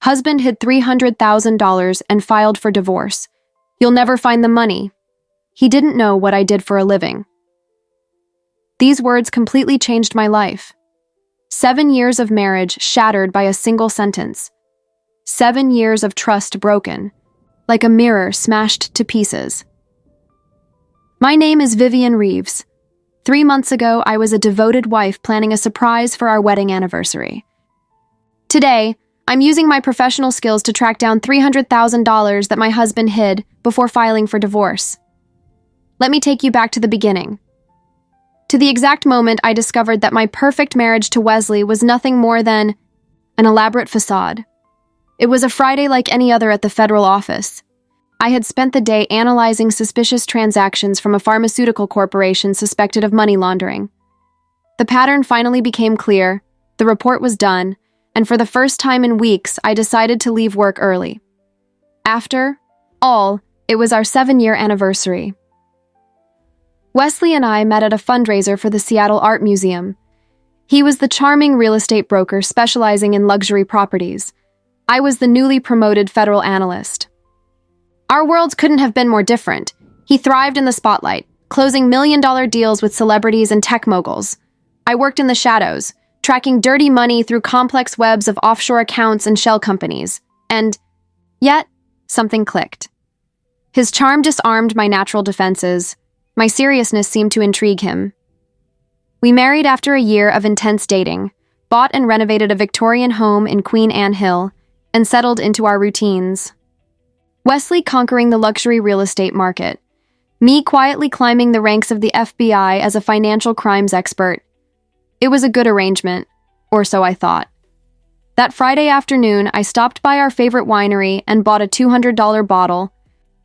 Husband hid $300,000 and filed for divorce. You'll never find the money. He didn't know what I did for a living. These words completely changed my life. 7 years of marriage shattered by a single sentence. 7 years of trust broken, like a mirror smashed to pieces. My name is Vivian Reeves. 3 months ago, I was a devoted wife planning a surprise for our wedding anniversary. Today, I'm using my professional skills to track down $300,000 that my husband hid before filing for divorce. Let me take you back to the beginning. To the exact moment I discovered that my perfect marriage to Wesley was nothing more than an elaborate facade. It was a Friday like any other at the federal office. I had spent the day analyzing suspicious transactions from a pharmaceutical corporation suspected of money laundering. The pattern finally became clear, the report was done, and for the first time in weeks, I decided to leave work early. After all, it was our 7-year anniversary. Wesley and I met at a fundraiser for the Seattle Art Museum. He was the charming real estate broker specializing in luxury properties. I was the newly promoted federal analyst. Our worlds couldn't have been more different. He thrived in the spotlight, closing million-dollar deals with celebrities and tech moguls. I worked in the shadows, tracking dirty money through complex webs of offshore accounts and shell companies. And yet, something clicked. His charm disarmed my natural defenses. My seriousness seemed to intrigue him. We married after a year of intense dating, bought and renovated a Victorian home in Queen Anne Hill, and settled into our routines. Wesley conquering the luxury real estate market, me quietly climbing the ranks of the FBI as a financial crimes expert. It was a good arrangement, or so I thought. That Friday afternoon, I stopped by our favorite winery and bought a $200 bottle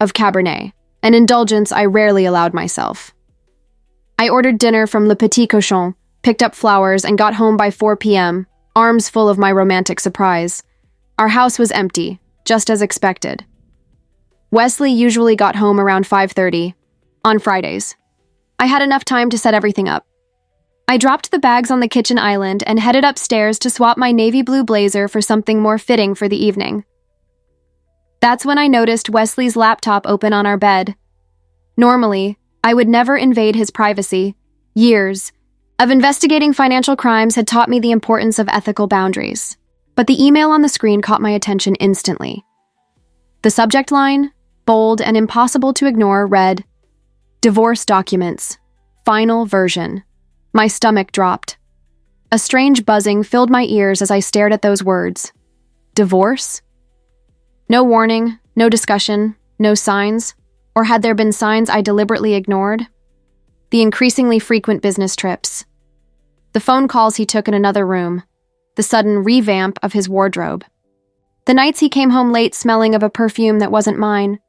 of Cabernet, an indulgence I rarely allowed myself. I ordered dinner from Le Petit Cochon, picked up flowers, and got home by 4 p.m., arms full of my romantic surprise. Our house was empty, just as expected. Wesley usually got home around 5:30, on Fridays. I had enough time to set everything up. I dropped the bags on the kitchen island and headed upstairs to swap my navy blue blazer for something more fitting for the evening. That's when I noticed Wesley's laptop open on our bed. Normally, I would never invade his privacy. Years of investigating financial crimes had taught me the importance of ethical boundaries. But the email on the screen caught my attention instantly. The subject line, bold and impossible to ignore, read, "Divorce documents. Final version." My stomach dropped. A strange buzzing filled my ears as I stared at those words. Divorce? No warning, no discussion, no signs, or had there been signs I deliberately ignored? The increasingly frequent business trips. The phone calls he took in another room. The sudden revamp of his wardrobe. The nights he came home late smelling of a perfume that wasn't mine.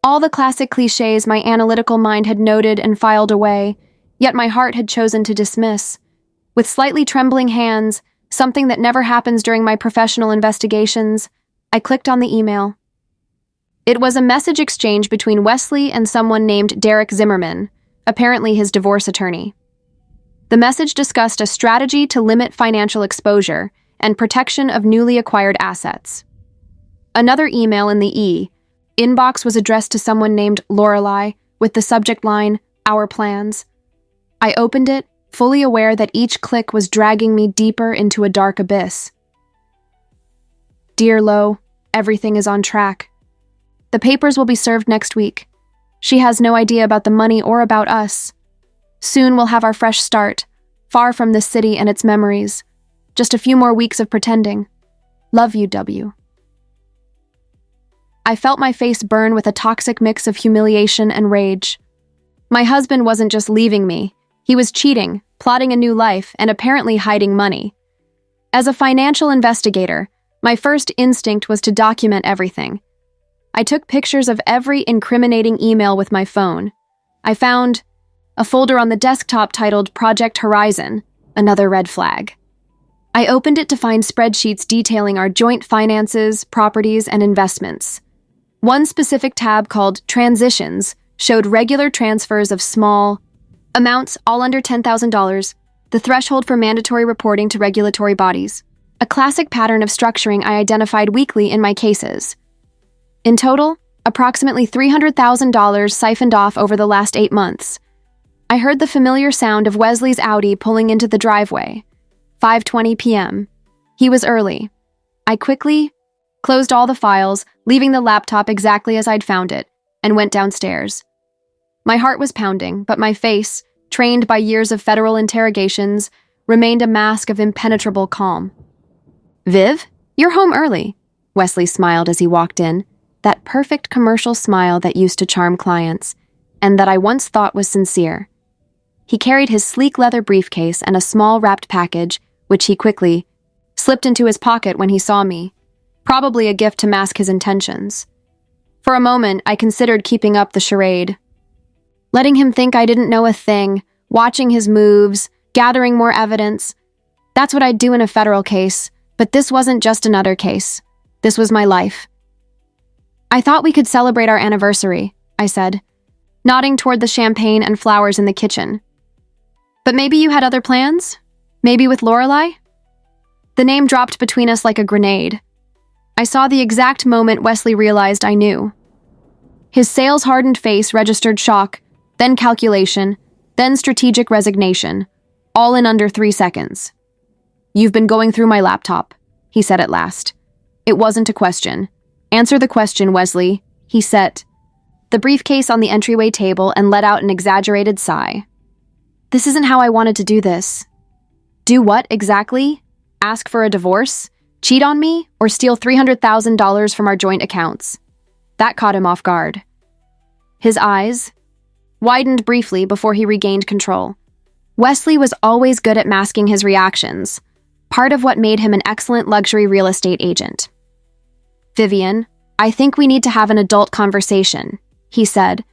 All the classic cliches my analytical mind had noted and filed away, yet my heart had chosen to dismiss. With slightly trembling hands, something that never happens during my professional investigations, I clicked on the email. It was a message exchange between Wesley and someone named Derek Zimmerman, apparently his divorce attorney. The message discussed a strategy to limit financial exposure and protection of newly acquired assets. Another email in the inbox was addressed to someone named Lorelei with the subject line, "Our plans." I opened it, fully aware that each click was dragging me deeper into a dark abyss. Dear Lo, everything is on track. The papers will be served next week. She has no idea about the money or about us. Soon we'll have our fresh start, far from this city and its memories. Just a few more weeks of pretending. Love you, W. I felt my face burn with a toxic mix of humiliation and rage. My husband wasn't just leaving me. He was cheating, plotting a new life, and apparently hiding money. As a financial investigator, my first instinct was to document everything. I took pictures of every incriminating email with my phone. I found a folder on the desktop titled Project Horizon, another red flag. I opened it to find spreadsheets detailing our joint finances, properties, and investments. One specific tab called Transitions showed regular transfers of small amounts, all under $10,000, the threshold for mandatory reporting to regulatory bodies. a classic pattern of structuring I identified weekly in my cases. In total, approximately $300,000 siphoned off over the last 8 months. I heard the familiar sound of Wesley's Audi pulling into the driveway. 5:20 p.m. He was early. I quickly closed all the files, leaving the laptop exactly as I'd found it, and went downstairs. My heart was pounding, but my face, trained by years of federal interrogations, remained a mask of impenetrable calm. "Viv, you're home early," Wesley smiled as he walked in, that perfect commercial smile that used to charm clients, and that I once thought was sincere. He carried his sleek leather briefcase and a small wrapped package, which he quickly slipped into his pocket when he saw me, probably a gift to mask his intentions. For a moment, I considered keeping up the charade, letting him think I didn't know a thing, watching his moves, gathering more evidence. That's what I'd do in a federal case, but this wasn't just another case. This was my life. "I thought we could celebrate our anniversary," I said, nodding toward the champagne and flowers in the kitchen. "But maybe you had other plans? Maybe with Lorelei?" The name dropped between us like a grenade. I saw the exact moment Wesley realized I knew. His sales-hardened face registered shock, then calculation, then strategic resignation, all in under 3 seconds. "You've been going through my laptop," he said at last. It wasn't a question. "Answer the question, Wesley," he set the briefcase on the entryway table and let out an exaggerated sigh. "This isn't how I wanted to do this." "Do what, exactly? Ask for a divorce? Cheat on me? Or steal $300,000 from our joint accounts?" That caught him off guard. His eyes widened briefly before he regained control. Wesley was always good at masking his reactions, part of what made him an excellent luxury real estate agent. "Vivian, I think we need to have an adult conversation," he said,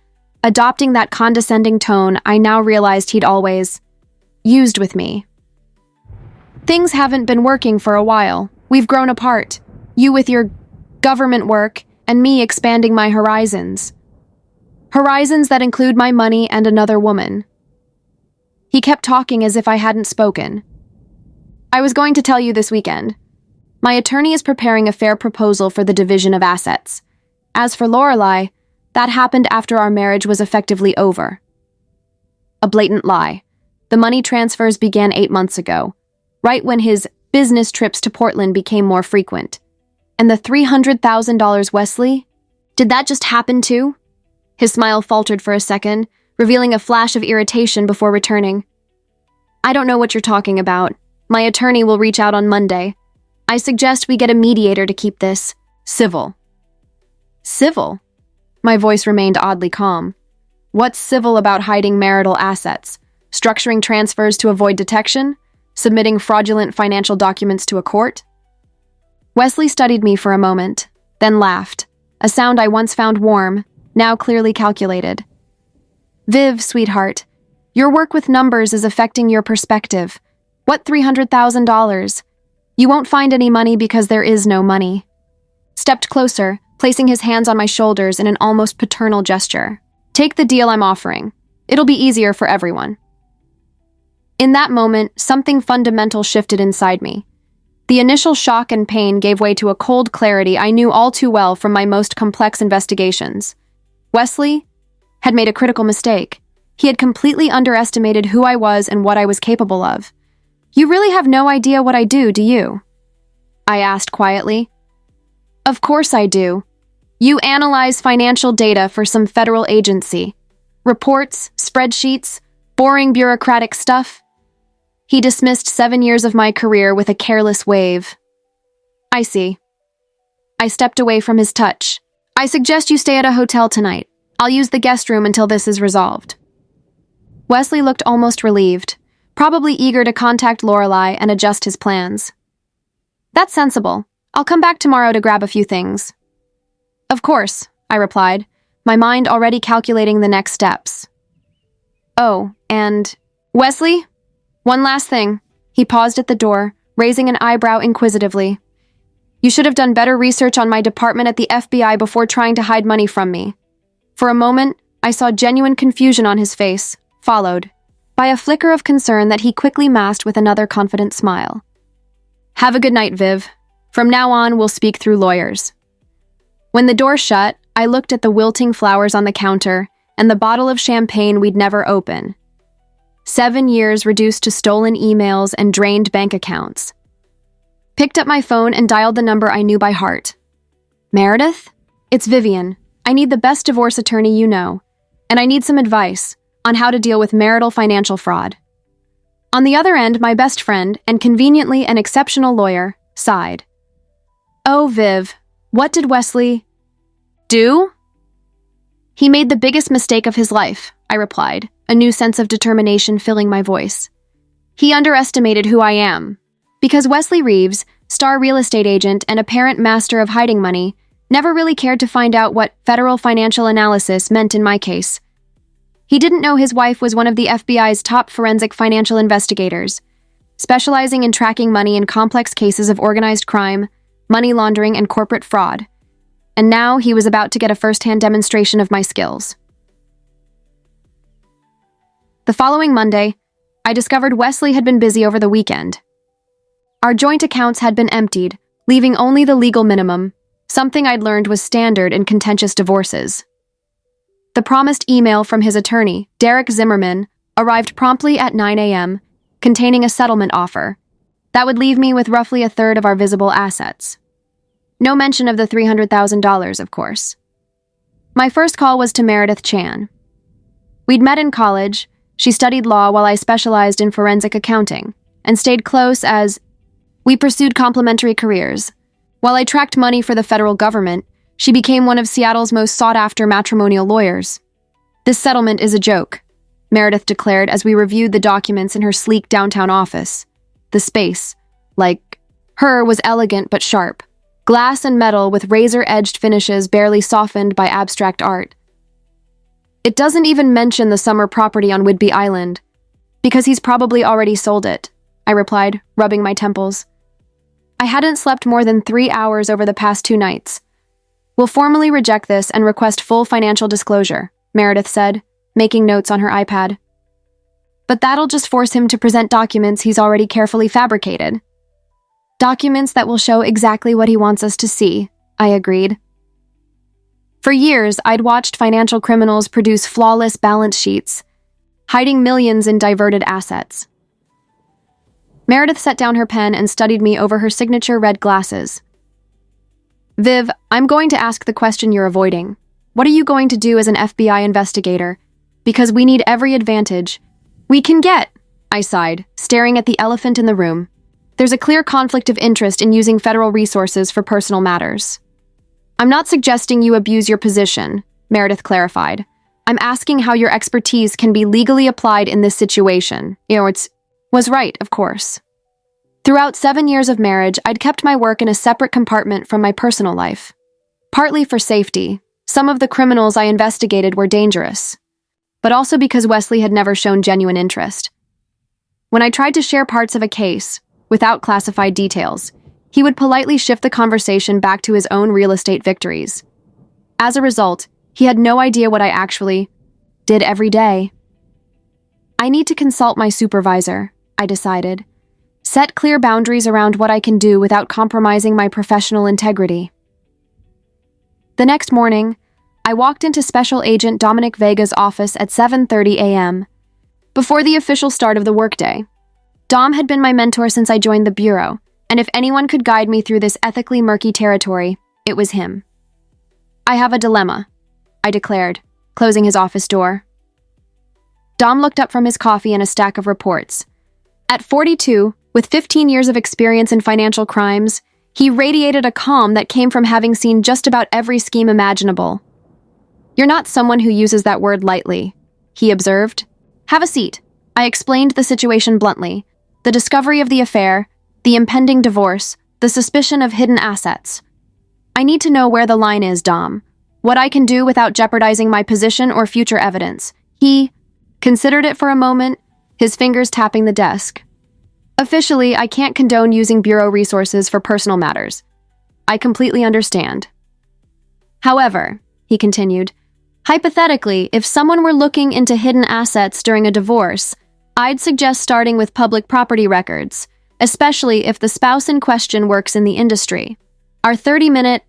adopting that condescending tone I now realized he'd always used with me. "Things haven't been working for a while. We've grown apart. You with your government work, and me expanding my horizons. Horizons that include my money and another woman." He kept talking as if I hadn't spoken. "I was going to tell you this weekend. My attorney is preparing a fair proposal for the division of assets. As for Lorelei, that happened after our marriage was effectively over." A blatant lie. The money transfers began 8 months ago, right when his business trips to Portland became more frequent. "And the $300,000, Wesley? Did that just happen too?" His smile faltered for a second, revealing a flash of irritation before returning. "I don't know what you're talking about. My attorney will reach out on Monday. I suggest we get a mediator to keep this civil." "Civil?" My voice remained oddly calm. "What's civil about hiding marital assets? Structuring transfers to avoid detection? Submitting fraudulent financial documents to a court?" Wesley studied me for a moment, then laughed, a sound I once found warm, now clearly calculated. "Viv, sweetheart, your work with numbers is affecting your perspective. What $300,000? You won't find any money because there is no money." Stepped closer, placing his hands on my shoulders in an almost paternal gesture. "Take the deal I'm offering. It'll be easier for everyone." In that moment, something fundamental shifted inside me. The initial shock and pain gave way to a cold clarity I knew all too well from my most complex investigations. Wesley had made a critical mistake. He had completely underestimated who I was and what I was capable of. "You really have no idea what I do you?" I asked quietly. "Of course I do. You analyze financial data for some federal agency. Reports, spreadsheets, boring bureaucratic stuff." He dismissed 7 years of my career with a careless wave. "I see." I stepped away from his touch. "I suggest you stay at a hotel tonight. I'll use the guest room until this is resolved." Wesley looked almost relieved, probably eager to contact Lorelei and adjust his plans. "That's sensible. I'll come back tomorrow to grab a few things." "Of course," I replied, my mind already calculating the next steps. "Oh, and Wesley? One last thing." He paused at the door, raising an eyebrow inquisitively. "You should have done better research on my department at the FBI before trying to hide money from me." For a moment, I saw genuine confusion on his face, followed by a flicker of concern that he quickly masked with another confident smile. Have a good night, Viv. From now on, we'll speak through lawyers. When the door shut, I looked at the wilting flowers on the counter and the bottle of champagne we'd never open. 7 years reduced to stolen emails and drained bank accounts. Picked up my phone and dialed the number I knew by heart. Meredith? It's Vivian. I need the best divorce attorney you know, and I need some advice on how to deal with marital financial fraud. On the other end, my best friend, and conveniently an exceptional lawyer, sighed. Oh, Viv, what did Wesley do? He made the biggest mistake of his life, I replied, a new sense of determination filling my voice. He underestimated who I am. Because Wesley Reeves, star real estate agent and apparent master of hiding money, never really cared to find out what federal financial analysis meant in my case. He didn't know his wife was one of the FBI's top forensic financial investigators, specializing in tracking money in complex cases of organized crime, money laundering, and corporate fraud. And now he was about to get a first-hand demonstration of my skills. The following Monday, I discovered Wesley had been busy over the weekend. Our joint accounts had been emptied, leaving only the legal minimum, something I'd learned was standard in contentious divorces. The promised email from his attorney, Derek Zimmerman, arrived promptly at 9 a.m., containing a settlement offer that would leave me with roughly a third of our visible assets. No mention of the $300,000, of course. My first call was to Meredith Chan. We'd met in college. She studied law while I specialized in forensic accounting, and stayed close as we pursued complementary careers. While I tracked money for the federal government, she became one of Seattle's most sought-after matrimonial lawyers. This settlement is a joke, Meredith declared as we reviewed the documents in her sleek downtown office. The space, like her, was elegant but sharp. Glass and metal with razor-edged finishes barely softened by abstract art. It doesn't even mention the summer property on Whidbey Island, because he's probably already sold it, I replied, rubbing my temples. I hadn't slept more than 3 hours over the past 2 nights. We'll formally reject this and request full financial disclosure, Meredith said, making notes on her iPad. But that'll just force him to present documents he's already carefully fabricated. Documents that will show exactly what he wants us to see, I agreed. For years, I'd watched financial criminals produce flawless balance sheets, hiding millions in diverted assets. Meredith set down her pen and studied me over her signature red glasses. Viv, I'm going to ask the question you're avoiding. What are you going to do as an FBI investigator? Because we need every advantage we can get, I sighed, staring at the elephant in the room. There's a clear conflict of interest in using federal resources for personal matters. I'm not suggesting you abuse your position, Meredith clarified. I'm asking how your expertise can be legally applied in this situation. Was right, of course. Throughout 7 years of marriage, I'd kept my work in a separate compartment from my personal life. Partly for safety, some of the criminals I investigated were dangerous, but also because Wesley had never shown genuine interest. When I tried to share parts of a case, without classified details, he would politely shift the conversation back to his own real estate victories. As a result, he had no idea what I actually did every day. I need to consult my supervisor, I decided. Set clear boundaries around what I can do without compromising my professional integrity. The next morning, I walked into Special Agent Dominic Vega's office at 7:30 a.m., before the official start of the workday. Dom had been my mentor since I joined the bureau, and if anyone could guide me through this ethically murky territory, it was him. I have a dilemma, I declared, closing his office door. Dom looked up from his coffee and a stack of reports. At 42, with 15 years of experience in financial crimes, he radiated a calm that came from having seen just about every scheme imaginable. You're not someone who uses that word lightly, he observed. Have a seat. I explained the situation bluntly. The discovery of the affair, the impending divorce, the suspicion of hidden assets. I need to know where the line is, Dom. What I can do without jeopardizing my position or future evidence. He considered it for a moment, his fingers tapping the desk. Officially, I can't condone using bureau resources for personal matters. I completely understand. However, he continued, hypothetically, if someone were looking into hidden assets during a divorce, I'd suggest starting with public property records, especially if the spouse in question works in the industry. Our 30-minute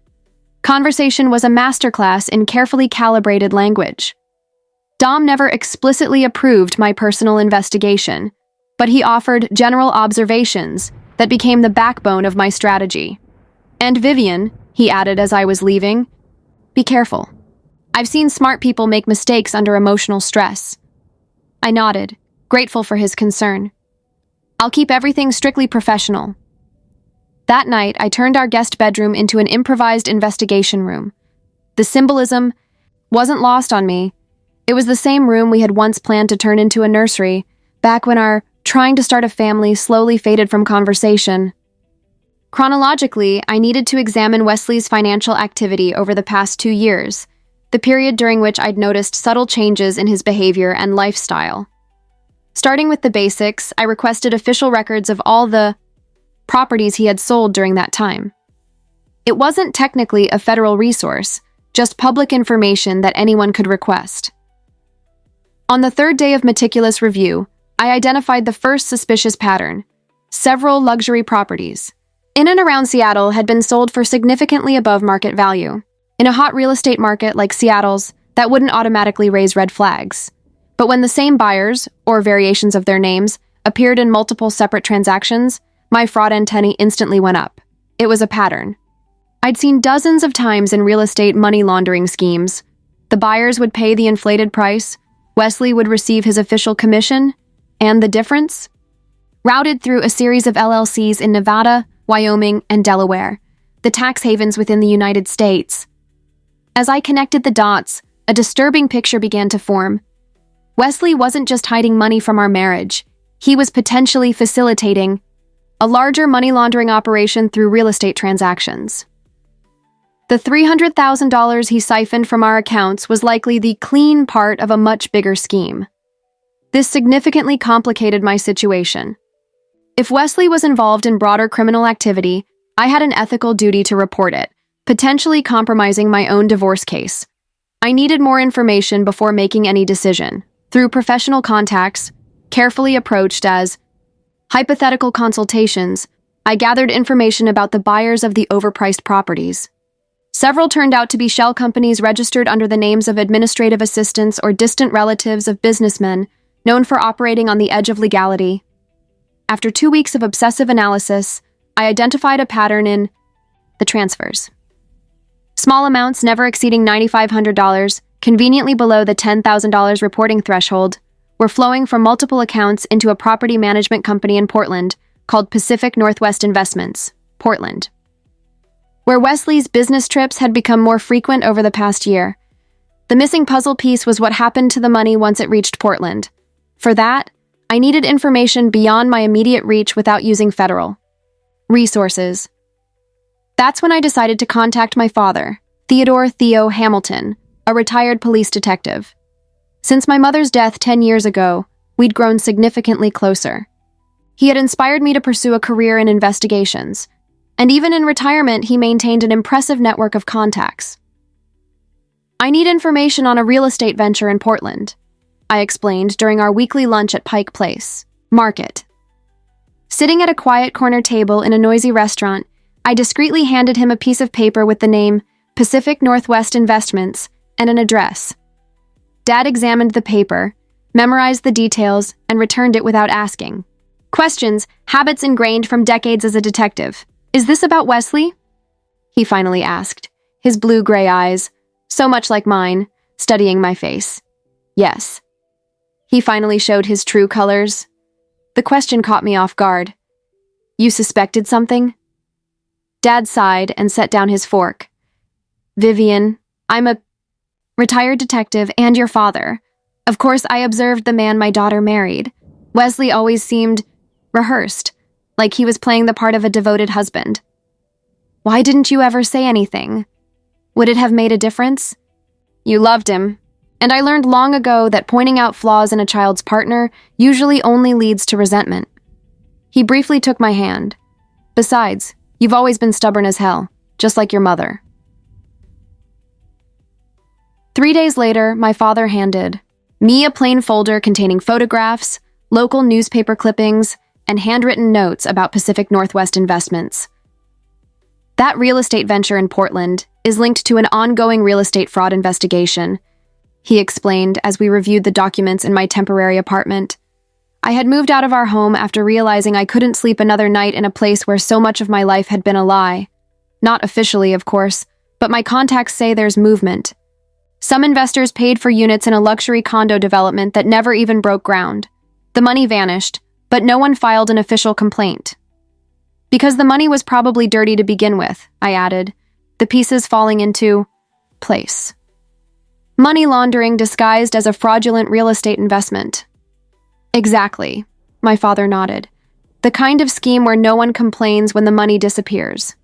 conversation was a masterclass in carefully calibrated language. Dom never explicitly approved my personal investigation, but he offered general observations that became the backbone of my strategy. And Vivian, he added as I was leaving, be careful. I've seen smart people make mistakes under emotional stress. I nodded, grateful for his concern. I'll keep everything strictly professional. That night, I turned our guest bedroom into an improvised investigation room. The symbolism wasn't lost on me. It was the same room we had once planned to turn into a nursery, back when our trying to start a family slowly faded from conversation. Chronologically, I needed to examine Wesley's financial activity over the past 2 years, the period during which I'd noticed subtle changes in his behavior and lifestyle. Starting with the basics, I requested official records of all the properties he had sold during that time. It wasn't technically a federal resource, just public information that anyone could request. On the third day of meticulous review, I identified the first suspicious pattern. Several luxury properties in and around Seattle had been sold for significantly above market value. In a hot real estate market like Seattle's, that wouldn't automatically raise red flags. But when the same buyers, or variations of their names, appeared in multiple separate transactions, my fraud antennae instantly went up. It was a pattern. I'd seen dozens of times in real estate money laundering schemes. The buyers would pay the inflated price, Wesley would receive his official commission, and the difference? Routed through a series of LLCs in Nevada, Wyoming, and Delaware, the tax havens within the United States. As I connected the dots, a disturbing picture began to form. Wesley wasn't just hiding money from our marriage, he was potentially facilitating a larger money laundering operation through real estate transactions. The $300,000 he siphoned from our accounts was likely the clean part of a much bigger scheme. This significantly complicated my situation. If Wesley was involved in broader criminal activity, I had an ethical duty to report it, potentially compromising my own divorce case. I needed more information before making any decision. Through professional contacts, carefully approached as hypothetical consultations, I gathered information about the buyers of the overpriced properties. Several turned out to be shell companies registered under the names of administrative assistants or distant relatives of businessmen known for operating on the edge of legality. After 2 weeks of obsessive analysis, I identified a pattern in the transfers. Small amounts never exceeding $9,500, conveniently below the $10,000 reporting threshold, were flowing from multiple accounts into a property management company in Portland called Pacific Northwest Investments, Portland, where Wesley's business trips had become more frequent over the past year. The missing puzzle piece was what happened to the money once it reached Portland. For that, I needed information beyond my immediate reach without using federal resources. That's when I decided to contact my father, Theodore Theo Hamilton, a retired police detective. Since my mother's death 10 years ago, we'd grown significantly closer. He had inspired me to pursue a career in investigations, and even in retirement, he maintained an impressive network of contacts. I need information on a real estate venture in Portland, I explained during our weekly lunch at Pike Place Market. Sitting at a quiet corner table in a noisy restaurant, I discreetly handed him a piece of paper with the name Pacific Northwest Investments and an address. Dad examined the paper, memorized the details, and returned it without asking. Questions, habits ingrained from decades as a detective. Is this about Wesley? He finally asked, his blue-gray eyes, so much like mine, studying my face. Yes. He finally showed his true colors. The question caught me off guard. You suspected something? Dad sighed and set down his fork. Vivian, I'm a retired detective and your father. Of course, I observed the man my daughter married. Wesley always seemed rehearsed, like he was playing the part of a devoted husband. Why didn't you ever say anything? Would it have made a difference? You loved him, and I learned long ago that pointing out flaws in a child's partner usually only leads to resentment. He briefly took my hand. Besides, you've always been stubborn as hell, just like your mother. 3 days later, my father handed me a plain folder containing photographs, local newspaper clippings, and handwritten notes about Pacific Northwest investments. That real estate venture in Portland is linked to an ongoing real estate fraud investigation, he explained as we reviewed the documents in my temporary apartment. I had moved out of our home after realizing I couldn't sleep another night in a place where so much of my life had been a lie. Not officially, of course, but my contacts say there's movement. Some investors paid for units in a luxury condo development that never even broke ground. The money vanished, but no one filed an official complaint. Because the money was probably dirty to begin with, I added, the pieces falling into place. Money laundering disguised as a fraudulent real estate investment. Exactly, my father nodded. The kind of scheme where no one complains when the money disappears.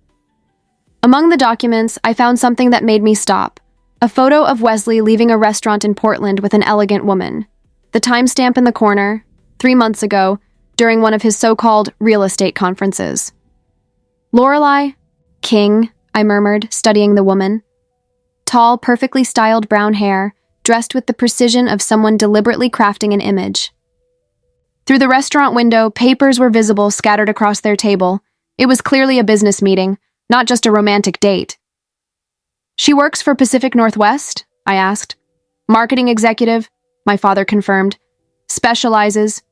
Among the documents, I found something that made me stop. A photo of Wesley leaving a restaurant in Portland with an elegant woman. The timestamp in the corner, 3 months ago, during one of his so-called real estate conferences. Lorelei? King, I murmured, studying the woman. Tall, perfectly styled brown hair, dressed with the precision of someone deliberately crafting an image. Through the restaurant window, papers were visible scattered across their table. It was clearly a business meeting, not just a romantic date. She works for Pacific Northwest? I asked. Marketing executive, my father confirmed. Specializes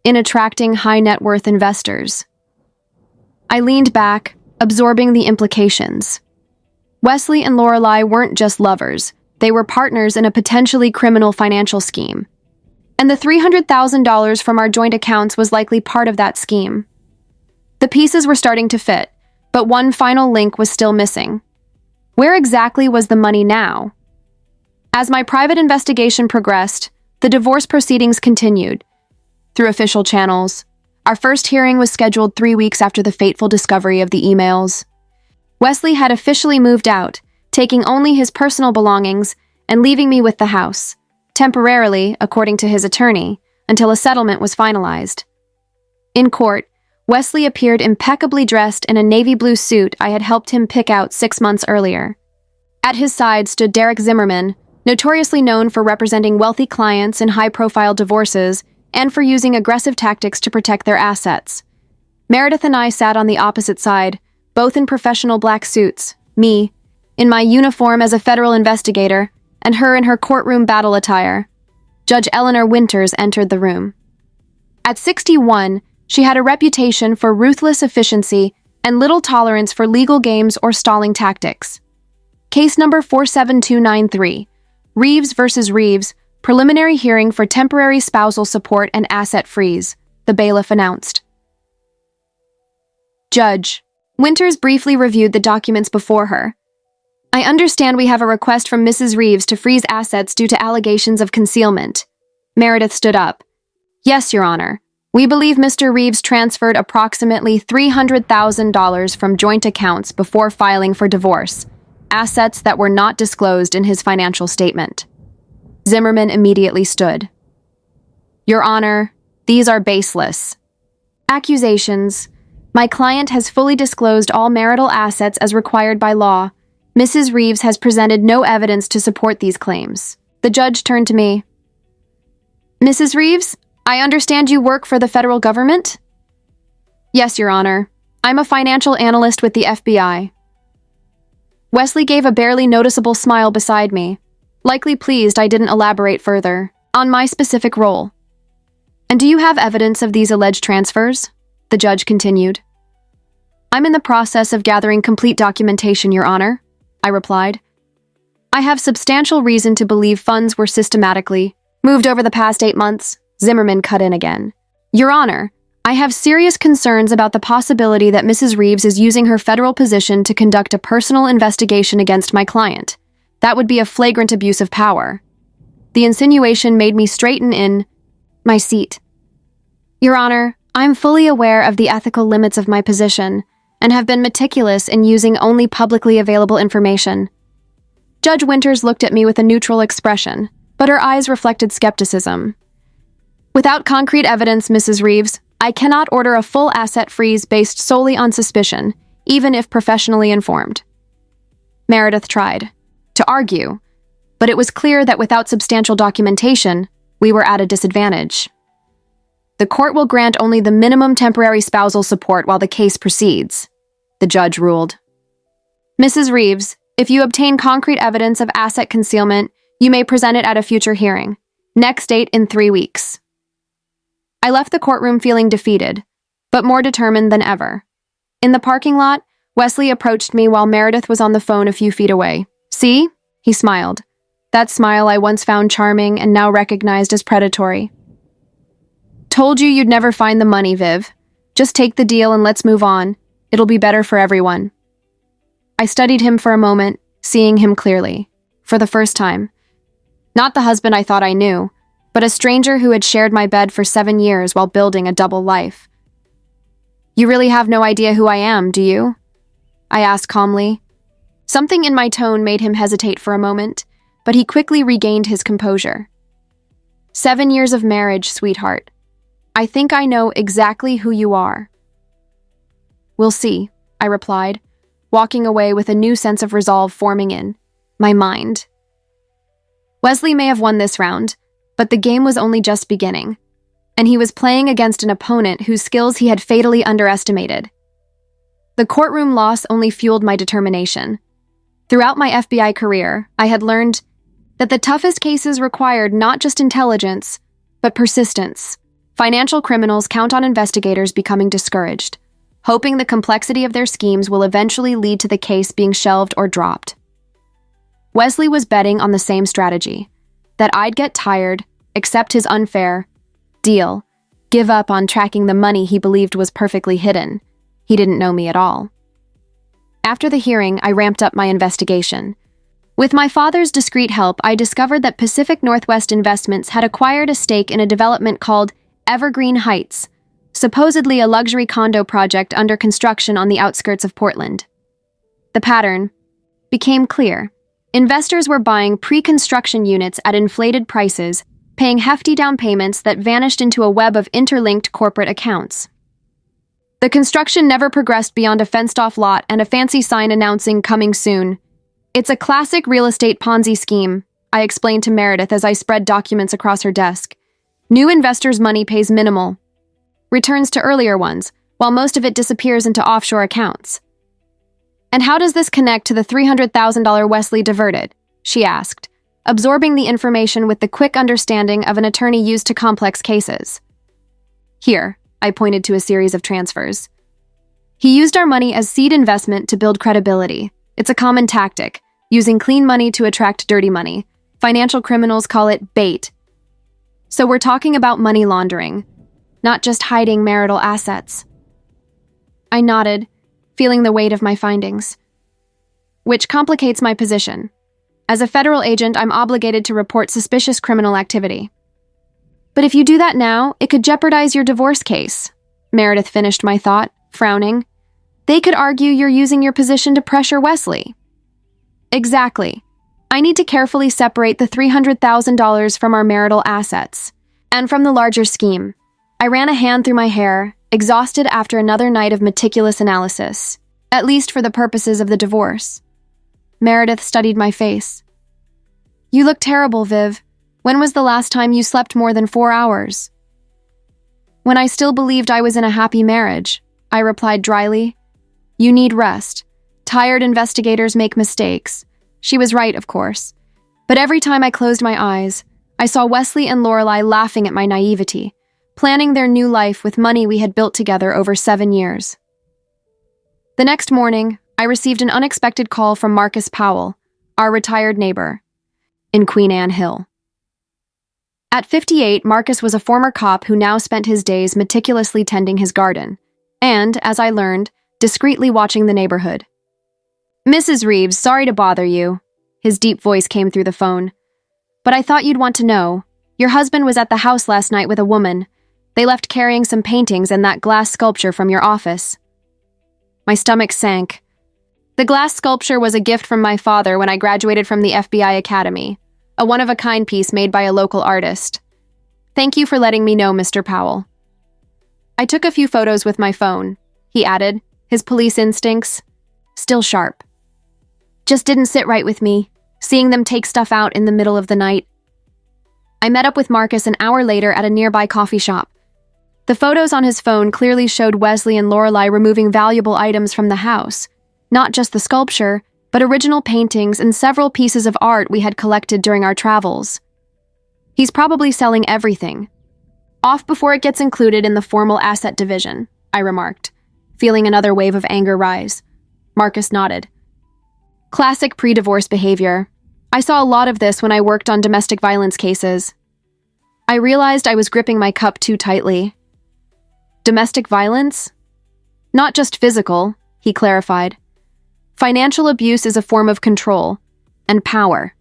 in attracting high net worth investors. I leaned back, absorbing the implications. Wesley and Lorelei weren't just lovers, they were partners in a potentially criminal financial scheme. And the $300,000 from our joint accounts was likely part of that scheme. The pieces were starting to fit, but one final link was still missing. Where exactly was the money now? As my private investigation progressed, the divorce proceedings continued. Through official channels, our first hearing was scheduled 3 weeks after the fateful discovery of the emails. Wesley had officially moved out, taking only his personal belongings and leaving me with the house, temporarily, according to his attorney, until a settlement was finalized. In court, Wesley appeared impeccably dressed in a navy blue suit I had helped him pick out 6 months earlier. At his side stood Derek Zimmerman, notoriously known for representing wealthy clients in high-profile divorces and for using aggressive tactics to protect their assets. Meredith and I sat on the opposite side, both in professional black suits, me, in my uniform as a federal investigator, and her in her courtroom battle attire. Judge Eleanor Winters entered the room. At 61, she had a reputation for ruthless efficiency and little tolerance for legal games or stalling tactics. Case number 47293, Reeves versus Reeves, preliminary hearing for temporary spousal support and asset freeze, the bailiff announced. Judge, Winters briefly reviewed the documents before her. I understand we have a request from Mrs. Reeves to freeze assets due to allegations of concealment. Meredith stood up. Yes, Your Honor. We believe Mr. Reeves transferred approximately $300,000 from joint accounts before filing for divorce, assets that were not disclosed in his financial statement. Zimmerman immediately stood. Your Honor, these are baseless. Accusations. My client has fully disclosed all marital assets as required by law. Mrs. Reeves has presented no evidence to support these claims. The judge turned to me. Mrs. Reeves, I understand you work for the federal government? Yes, Your Honor. I'm a financial analyst with the FBI. Wesley gave a barely noticeable smile beside me, likely pleased I didn't elaborate further on my specific role. And do you have evidence of these alleged transfers? The judge continued. I'm in the process of gathering complete documentation, Your Honor, I replied. I have substantial reason to believe funds were systematically moved over the past 8 months. Zimmerman cut in again. Your Honor, I have serious concerns about the possibility that Mrs. Reeves is using her federal position to conduct a personal investigation against my client. That would be a flagrant abuse of power. The insinuation made me straighten in my seat. Your Honor, I'm fully aware of the ethical limits of my position and have been meticulous in using only publicly available information. Judge Winters looked at me with a neutral expression, but her eyes reflected skepticism. Without concrete evidence, Mrs. Reeves, I cannot order a full asset freeze based solely on suspicion, even if professionally informed. Meredith tried to argue, but it was clear that without substantial documentation, we were at a disadvantage. The court will grant only the minimum temporary spousal support while the case proceeds, the judge ruled. Mrs. Reeves, if you obtain concrete evidence of asset concealment, you may present it at a future hearing. Next date in 3 weeks. I left the courtroom feeling defeated, but more determined than ever. In the parking lot, Wesley approached me while Meredith was on the phone a few feet away. See? He smiled. That smile I once found charming and now recognized as predatory. Told you you'd never find the money, Viv. Just take the deal and let's move on. It'll be better for everyone. I studied him for a moment, seeing him clearly. For the first time. Not the husband I thought I knew, but a stranger who had shared my bed for 7 years while building a double life. You really have no idea who I am, do you? I asked calmly. Something in my tone made him hesitate for a moment, but he quickly regained his composure. 7 years of marriage, sweetheart. I think I know exactly who you are. We'll see, I replied, walking away with a new sense of resolve forming in my mind. Wesley may have won this round, but the game was only just beginning, and he was playing against an opponent whose skills he had fatally underestimated. The courtroom loss only fueled my determination. Throughout my FBI career, I had learned that the toughest cases required not just intelligence, but persistence. Financial criminals count on investigators becoming discouraged, hoping the complexity of their schemes will eventually lead to the case being shelved or dropped. Wesley was betting on the same strategy, that I'd get tired, accept his unfair deal, give up on tracking the money he believed was perfectly hidden. He didn't know me at all. After the hearing, I ramped up my investigation. With my father's discreet help, I discovered that Pacific Northwest Investments had acquired a stake in a development called Evergreen Heights, supposedly a luxury condo project under construction on the outskirts of Portland. The pattern became clear. Investors were buying pre-construction units at inflated prices, paying hefty down payments that vanished into a web of interlinked corporate accounts. The construction never progressed beyond a fenced-off lot and a fancy sign announcing coming soon. It's a classic real estate Ponzi scheme, I explained to Meredith as I spread documents across her desk. New investors' money pays minimal, returns to earlier ones, while most of it disappears into offshore accounts. And how does this connect to the $300,000 Wesley diverted? She asked, absorbing the information with the quick understanding of an attorney used to complex cases. Here, I pointed to a series of transfers. He used our money as seed investment to build credibility. It's a common tactic, using clean money to attract dirty money. Financial criminals call it bait. So we're talking about money laundering, not just hiding marital assets. I nodded, feeling the weight of my findings. Which complicates my position. As a federal agent, I'm obligated to report suspicious criminal activity. But if you do that now, it could jeopardize your divorce case. Meredith finished my thought, frowning. They could argue you're using your position to pressure Wesley. Exactly. I need to carefully separate the $300,000 from our marital assets, and from the larger scheme. I ran a hand through my hair, exhausted after another night of meticulous analysis, at least for the purposes of the divorce. Meredith studied my face. You look terrible, Viv. When was the last time you slept more than 4 hours? When I still believed I was in a happy marriage, I replied dryly. You need rest. Tired investigators make mistakes. She was right, of course. But every time I closed my eyes, I saw Wesley and Lorelei laughing at my naivety, planning their new life with money we had built together over 7 years. The next morning, I received an unexpected call from Marcus Powell, our retired neighbor, in Queen Anne Hill. At 58, Marcus was a former cop who now spent his days meticulously tending his garden, and, as I learned, discreetly watching the neighborhood. Mrs. Reeves, sorry to bother you. His deep voice came through the phone. But I thought you'd want to know. Your husband was at the house last night with a woman. They left carrying some paintings and that glass sculpture from your office. My stomach sank. The glass sculpture was a gift from my father when I graduated from the FBI Academy, a one-of-a-kind piece made by a local artist. Thank you for letting me know, Mr. Powell. I took a few photos with my phone, he added, his police instincts still sharp. Just didn't sit right with me, seeing them take stuff out in the middle of the night. I met up with Marcus an hour later at a nearby coffee shop. The photos on his phone clearly showed Wesley and Lorelai removing valuable items from the house, not just the sculpture, but original paintings and several pieces of art we had collected during our travels. He's probably selling everything. Off before it gets included in the formal asset division, I remarked, feeling another wave of anger rise. Marcus nodded. Classic pre-divorce behavior. I saw a lot of this when I worked on domestic violence cases. I realized I was gripping my cup too tightly. Domestic violence? Not just physical, he clarified. Financial abuse is a form of control and power.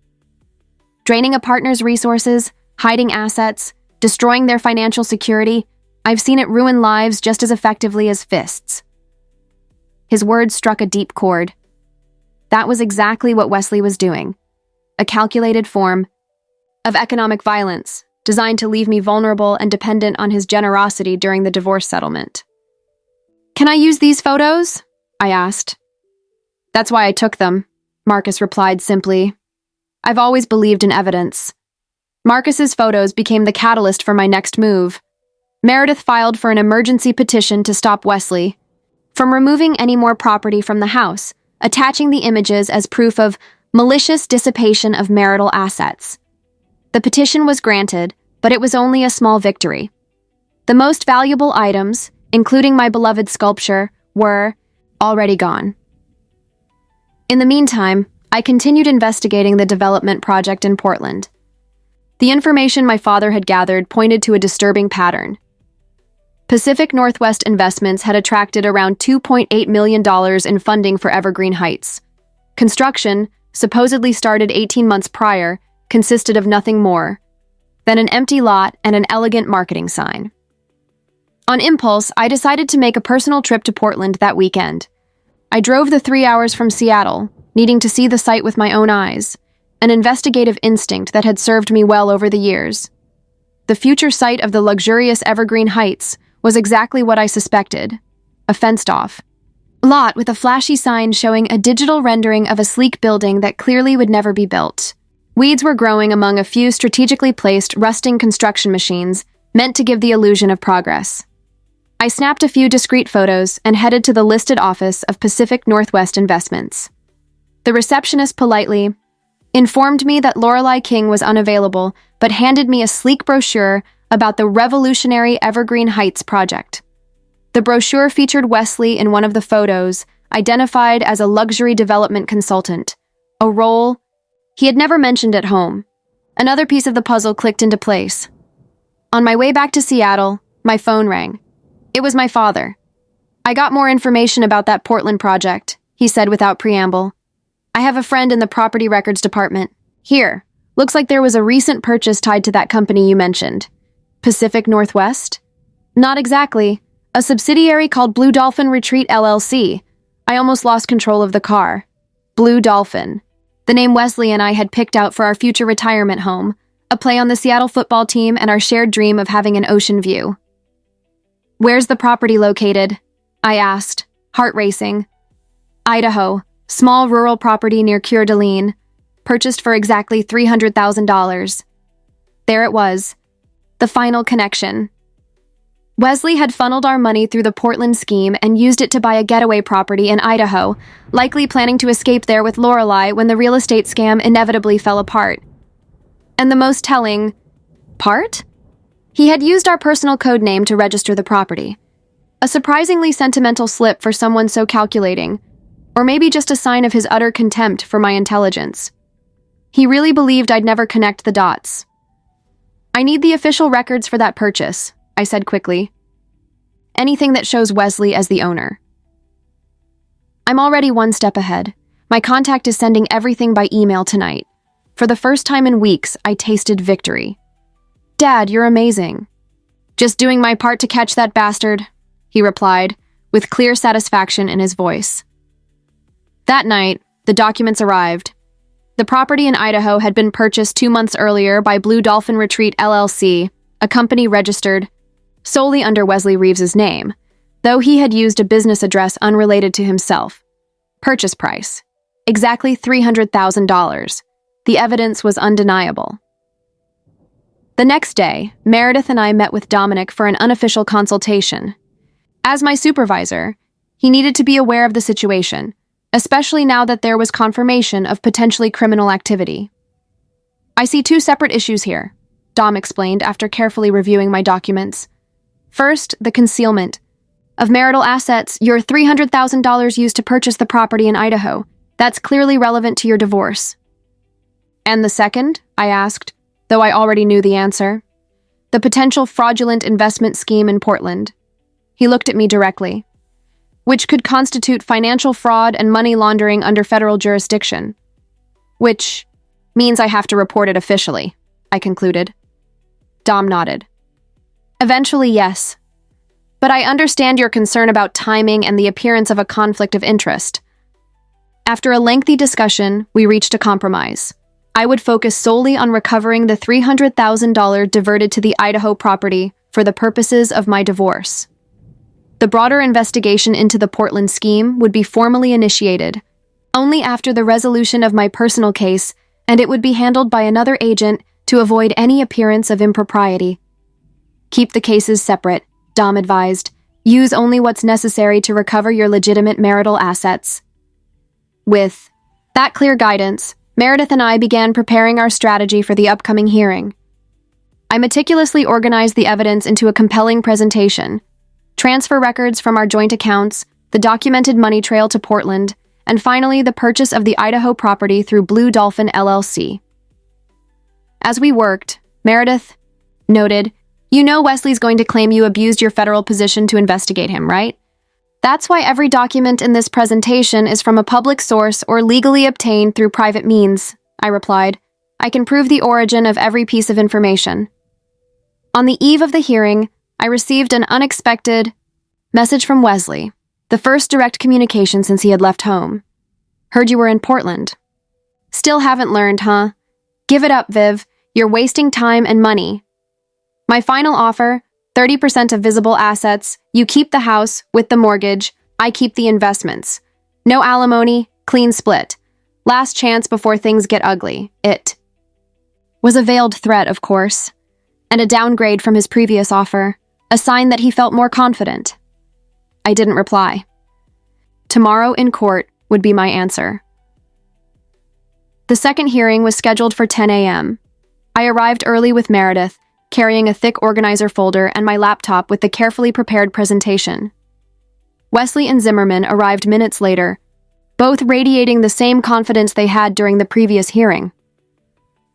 Draining a partner's resources, hiding assets, destroying their financial security, I've seen it ruin lives just as effectively as fists. His words struck a deep chord. That was exactly what Wesley was doing. A calculated form of economic violence designed to leave me vulnerable and dependent on his generosity during the divorce settlement. Can I use these photos? I asked. That's why I took them, Marcus replied simply. I've always believed in evidence. Marcus's photos became the catalyst for my next move. Meredith filed for an emergency petition to stop Wesley from removing any more property from the house, attaching the images as proof of malicious dissipation of marital assets. The petition was granted, but it was only a small victory. The most valuable items, including my beloved sculpture, were already gone. In the meantime, I continued investigating the development project in Portland. The information my father had gathered pointed to a disturbing pattern. Pacific Northwest Investments had attracted around $2.8 million in funding for Evergreen Heights. Construction, supposedly started 18 months prior, consisted of nothing more than an empty lot and an elegant marketing sign. On impulse, I decided to make a personal trip to Portland that weekend. I drove the 3 hours from Seattle, needing to see the site with my own eyes, an investigative instinct that had served me well over the years. The future site of the luxurious Evergreen Heights was exactly what I suspected, a fenced-off lot with a flashy sign showing a digital rendering of a sleek building that clearly would never be built. Weeds were growing among a few strategically placed, rusting construction machines meant to give the illusion of progress. I snapped a few discreet photos and headed to the listed office of Pacific Northwest Investments. The receptionist politely informed me that Lorelai King was unavailable, but handed me a sleek brochure about the revolutionary Evergreen Heights project. The brochure featured Wesley in one of the photos, identified as a luxury development consultant, a role he had never mentioned at home. Another piece of the puzzle clicked into place. On my way back to Seattle, my phone rang. It was my father. I got more information about that Portland project, he said without preamble. I have a friend in the property records department. Here, looks like there was a recent purchase tied to that company you mentioned. Pacific Northwest? Not exactly. A subsidiary called Blue Dolphin Retreat LLC. I almost lost control of the car. Blue Dolphin. The name Wesley and I had picked out for our future retirement home, a play on the Seattle football team and our shared dream of having an ocean view. Where's the property located? I asked, heart racing. Idaho, small rural property near Coeur d'Alene, purchased for exactly $300,000. There it was, the final connection. Wesley had funneled our money through the Portland scheme and used it to buy a getaway property in Idaho, likely planning to escape there with Lorelai when the real estate scam inevitably fell apart. And the most telling part? He had used our personal code name to register the property. A surprisingly sentimental slip for someone so calculating, or maybe just a sign of his utter contempt for my intelligence. He really believed I'd never connect the dots. I need the official records for that purchase, I said quickly. Anything that shows Wesley as the owner. I'm already one step ahead. My contact is sending everything by email tonight. For the first time in weeks, I tasted victory. Dad, you're amazing. Just doing my part to catch that bastard, he replied, with clear satisfaction in his voice. That night, the documents arrived. The property in Idaho had been purchased 2 months earlier by Blue Dolphin Retreat LLC, a company registered solely under Wesley Reeves's name, though he had used a business address unrelated to himself. Purchase price: exactly $300,000. The evidence was undeniable. The next day, Meredith and I met with Dominic for an unofficial consultation. As my supervisor, he needed to be aware of the situation, especially now that there was confirmation of potentially criminal activity. "I see two separate issues here," Dom explained after carefully reviewing my documents. "First, the concealment of marital assets, your $300,000 used to purchase the property in Idaho. That's clearly relevant to your divorce." "And the second?" I asked, though I already knew the answer. "The potential fraudulent investment scheme in Portland." He looked at me directly. "Which could constitute financial fraud and money laundering under federal jurisdiction. Which means I have to report it officially," I concluded. Dom nodded. "Eventually, yes. But I understand your concern about timing and the appearance of a conflict of interest." After a lengthy discussion, we reached a compromise. I would focus solely on recovering the $300,000 diverted to the Idaho property for the purposes of my divorce. The broader investigation into the Portland scheme would be formally initiated only after the resolution of my personal case, and it would be handled by another agent to avoid any appearance of impropriety. "Keep the cases separate," Dom advised. "Use only what's necessary to recover your legitimate marital assets." With that clear guidance, Meredith and I began preparing our strategy for the upcoming hearing. I meticulously organized the evidence into a compelling presentation: transfer records from our joint accounts, the documented money trail to Portland, and finally the purchase of the Idaho property through Blue Dolphin LLC. As we worked, Meredith noted, "You know Wesley's going to claim you abused your federal position to investigate him, right? That's why every document in this presentation is from a public source or legally obtained through private means," I replied. "I can prove the origin of every piece of information." On the eve of the hearing, I received an unexpected message from Wesley, the first direct communication since he had left home. "Heard you were in Portland. Still haven't learned, huh? Give it up, Viv. You're wasting time and money. My final offer, 30% of visible assets, you keep the house with the mortgage, I keep the investments. No alimony, clean split. Last chance before things get ugly." It was a veiled threat, of course, and a downgrade from his previous offer, a sign that he felt more confident. I didn't reply. Tomorrow in court would be my answer. The second hearing was scheduled for 10 a.m. I arrived early with Meredith, carrying a thick organizer folder and my laptop with the carefully prepared presentation. Wesley and Zimmerman arrived minutes later, both radiating the same confidence they had during the previous hearing.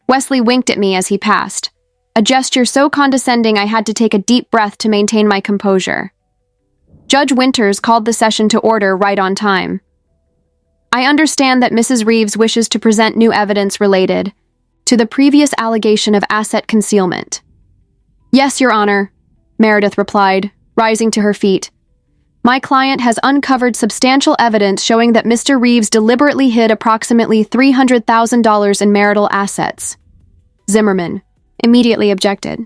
Wesley winked at me as he passed, a gesture so condescending I had to take a deep breath to maintain my composure. Judge Winters called the session to order right on time. "I understand that Mrs. Reeves wishes to present new evidence related to the previous allegation of asset concealment." "Yes, Your Honor," Meredith replied, rising to her feet. "My client has uncovered substantial evidence showing that Mr. Reeves deliberately hid approximately $300,000 in marital assets." Zimmerman immediately objected.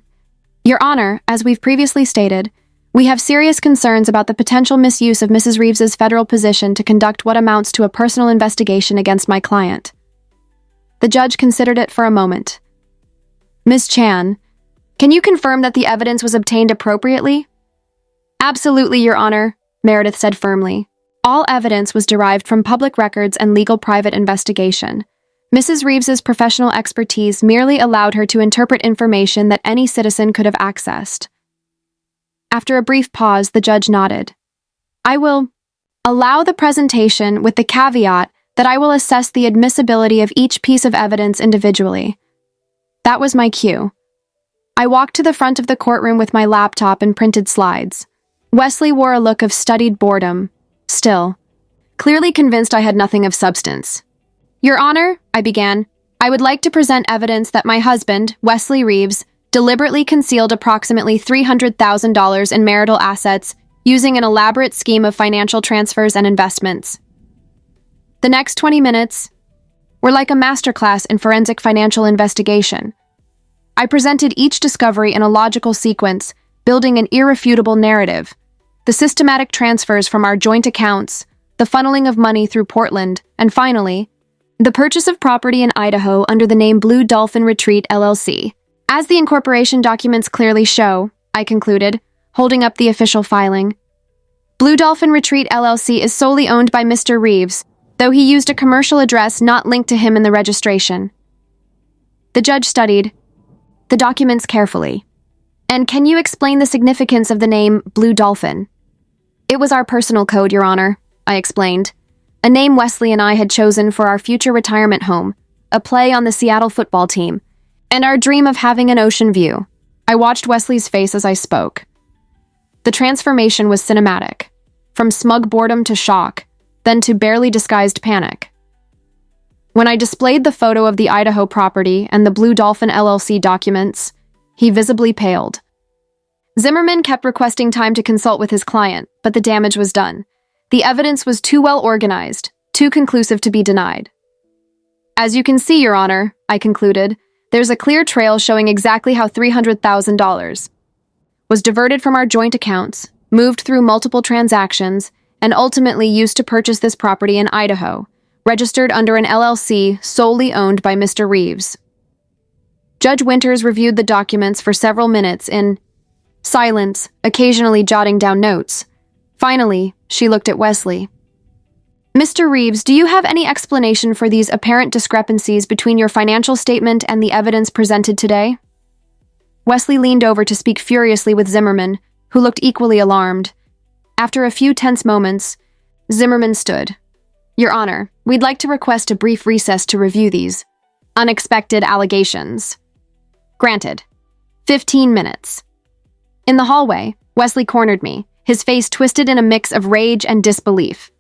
"Your Honor, as we've previously stated, we have serious concerns about the potential misuse of Mrs. Reeves's federal position to conduct what amounts to a personal investigation against my client." The judge considered it for a moment. "Ms. Chan, can you confirm that the evidence was obtained appropriately?" "Absolutely, Your Honor," Meredith said firmly. "All evidence was derived from public records and legal private investigation. Mrs. Reeves's professional expertise merely allowed her to interpret information that any citizen could have accessed." After a brief pause, the judge nodded. "I will allow the presentation with the caveat that I will assess the admissibility of each piece of evidence individually." That was my cue. I walked to the front of the courtroom with my laptop and printed slides. Wesley wore a look of studied boredom, still, clearly convinced I had nothing of substance. "Your Honor," I began, "I would like to present evidence that my husband, Wesley Reeves, deliberately concealed approximately $300,000 in marital assets using an elaborate scheme of financial transfers and investments." The next 20 minutes were like a masterclass in forensic financial investigation. I presented each discovery in a logical sequence, building an irrefutable narrative: the systematic transfers from our joint accounts, the funneling of money through Portland, and finally, the purchase of property in Idaho under the name Blue Dolphin Retreat LLC. As the incorporation documents clearly show, I concluded, holding up the official filing, Blue Dolphin Retreat LLC is solely owned by Mr. Reeves, though he used a commercial address not linked to him in the registration. The judge studied the documents carefully. And can you explain the significance of the name Blue Dolphin? It was our personal code, Your Honor, I explained. A name Wesley and I had chosen for our future retirement home, a play on the Seattle football team, and our dream of having an ocean view. I watched Wesley's face as I spoke. The transformation was cinematic, from smug boredom to shock, then to barely disguised panic. When I displayed the photo of the Idaho property and the Blue Dolphin LLC documents, he visibly paled. Zimmerman kept requesting time to consult with his client, but the damage was done. The evidence was too well organized, too conclusive to be denied. As you can see, Your Honor, I concluded, there's a clear trail showing exactly how $300,000 was diverted from our joint accounts, moved through multiple transactions, and ultimately used to purchase this property in Idaho, registered under an LLC solely owned by Mr. Reeves. Judge Winters reviewed the documents for several minutes in silence, occasionally jotting down notes. Finally, she looked at Wesley. Mr. Reeves, do you have any explanation for these apparent discrepancies between your financial statement and the evidence presented today? Wesley leaned over to speak furiously with Zimmerman, who looked equally alarmed. After a few tense moments, Zimmerman stood. Your Honor, we'd like to request a brief recess to review these unexpected allegations. Granted. 15 minutes. In the hallway, Wesley cornered me, his face twisted in a mix of rage and disbelief.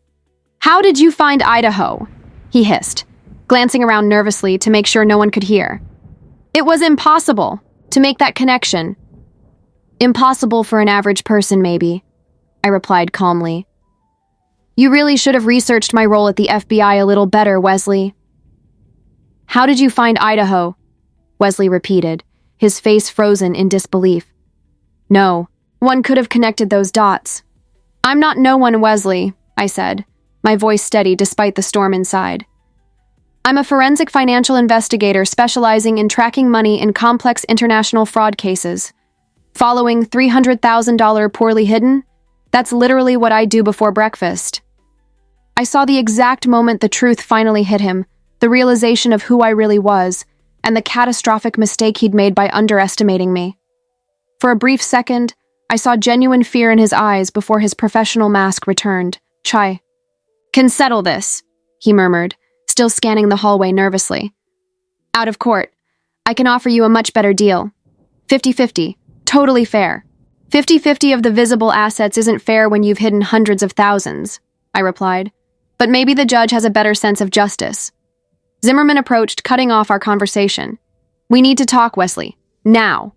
How did you find Idaho? He hissed, glancing around nervously to make sure no one could hear. It was impossible to make that connection. Impossible for an average person, maybe, I replied calmly. You really should have researched my role at the FBI a little better, Wesley. How did you find Idaho? Wesley repeated, his face frozen in disbelief. No, one could have connected those dots. I'm not no one, Wesley, I said, my voice steady despite the storm inside. I'm a forensic financial investigator specializing in tracking money in complex international fraud cases. Following $300,000 poorly hidden? That's literally what I do before breakfast. I saw the exact moment the truth finally hit him, the realization of who I really was, and the catastrophic mistake he'd made by underestimating me. For a brief second, I saw genuine fear in his eyes before his professional mask returned. Chai. Can settle this, he murmured, still scanning the hallway nervously. Out of court. I can offer you a much better deal. 50-50. Totally fair. 50-50 of the visible assets isn't fair when you've hidden hundreds of thousands, I replied. But maybe the judge has a better sense of justice. Zimmerman approached, cutting off our conversation. We need to talk, Wesley. Now.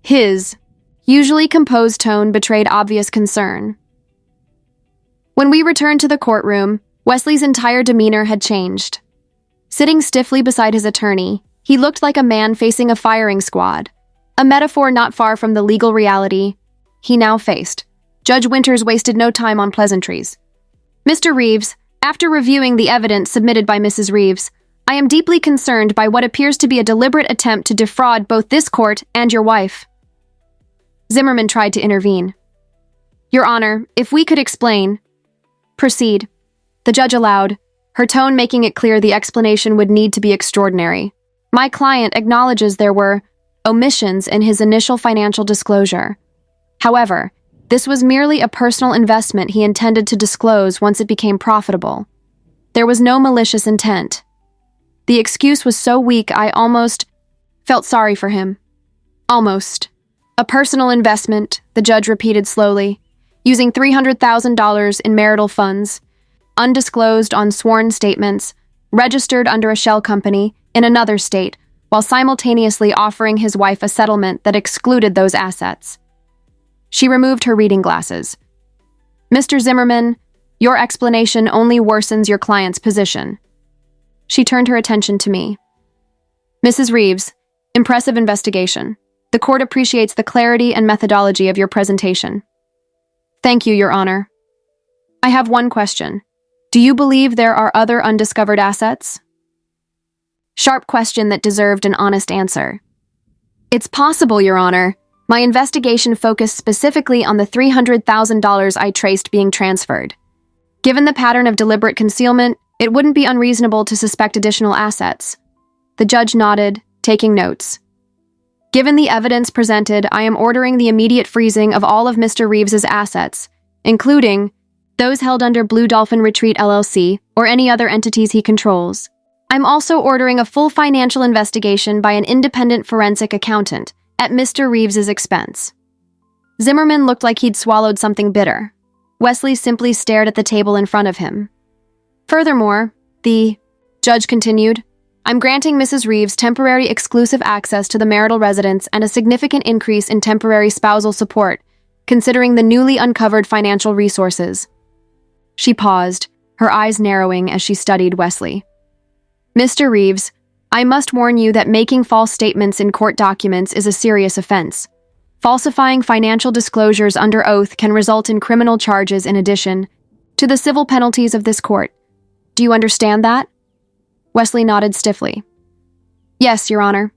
His usually composed tone betrayed obvious concern. When we returned to the courtroom, Wesley's entire demeanor had changed. Sitting stiffly beside his attorney, he looked like a man facing a firing squad, a metaphor not far from the legal reality he now faced. Judge Winters wasted no time on pleasantries. Mr. Reeves, after reviewing the evidence submitted by Mrs. Reeves, I am deeply concerned by what appears to be a deliberate attempt to defraud both this court and your wife. Zimmerman tried to intervene. Your Honor, if we could explain. Proceed. The judge allowed, her tone making it clear the explanation would need to be extraordinary. My client acknowledges there were omissions in his initial financial disclosure. However, this was merely a personal investment he intended to disclose once it became profitable. There was no malicious intent. The excuse was so weak I almost felt sorry for him. Almost. A personal investment, the judge repeated slowly, using $300,000 in marital funds, undisclosed on sworn statements, registered under a shell company in another state, while simultaneously offering his wife a settlement that excluded those assets. She removed her reading glasses. Mr. Zimmerman, your explanation only worsens your client's position. She turned her attention to me. Mrs. Reeves, impressive investigation. The court appreciates the clarity and methodology of your presentation. Thank you, Your Honor. I have one question. Do you believe there are other undiscovered assets? Sharp question that deserved an honest answer. It's possible, Your Honor. My investigation focused specifically on the $300,000 I traced being transferred. Given the pattern of deliberate concealment, it wouldn't be unreasonable to suspect additional assets. The judge nodded, taking notes. Given the evidence presented, I am ordering the immediate freezing of all of Mr. Reeves's assets, including those held under Blue Dolphin Retreat LLC or any other entities he controls. I'm also ordering a full financial investigation by an independent forensic accountant at Mr. Reeves's expense. Zimmerman looked like he'd swallowed something bitter. Wesley simply stared at the table in front of him. Furthermore, the judge continued, I'm granting Mrs. Reeves temporary exclusive access to the marital residence and a significant increase in temporary spousal support, considering the newly uncovered financial resources. She paused, her eyes narrowing as she studied Wesley. Mr. Reeves, I must warn you that making false statements in court documents is a serious offense. Falsifying financial disclosures under oath can result in criminal charges in addition to the civil penalties of this court. Do you understand that? Wesley nodded stiffly. Yes, Your Honor.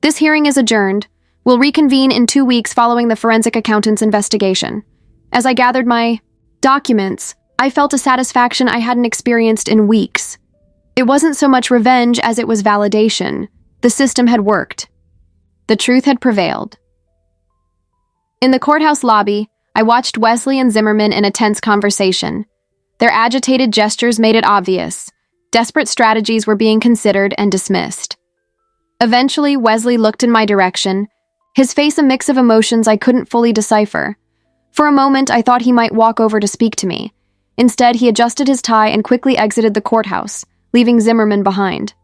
This hearing is adjourned. We'll reconvene in 2 weeks following the forensic accountant's investigation. As I gathered my documents, I felt a satisfaction I hadn't experienced in weeks. It wasn't so much revenge as it was validation. The system had worked. The truth had prevailed. In the courthouse lobby, I watched Wesley and Zimmerman in a tense conversation. Their agitated gestures made it obvious. Desperate strategies were being considered and dismissed. Eventually, Wesley looked in my direction, his face a mix of emotions I couldn't fully decipher. For a moment, I thought he might walk over to speak to me. Instead, he adjusted his tie and quickly exited the courthouse, leaving Zimmerman behind.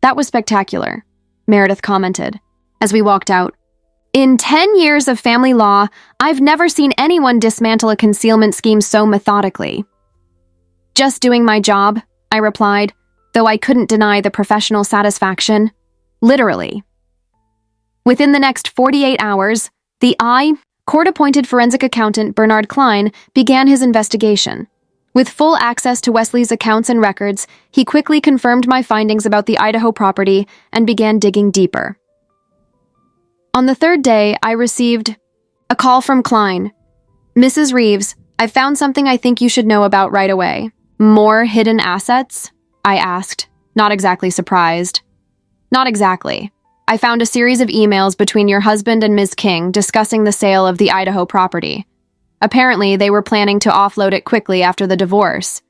That was spectacular, Meredith commented, as we walked out. In 10 years of family law, I've never seen anyone dismantle a concealment scheme so methodically. Just doing my job, I replied, though I couldn't deny the professional satisfaction. Literally. Within the next 48 hours, the court-appointed forensic accountant Bernard Klein began his investigation. With full access to Wesley's accounts and records, he quickly confirmed my findings about the Idaho property and began digging deeper. On the third day, I received a call from Klein. Mrs. Reeves, I found something I think you should know about right away. More hidden assets? I asked, not exactly surprised. Not exactly. I found a series of emails between your husband and Ms. King discussing the sale of the Idaho property. Apparently, they were planning to offload it quickly after the divorce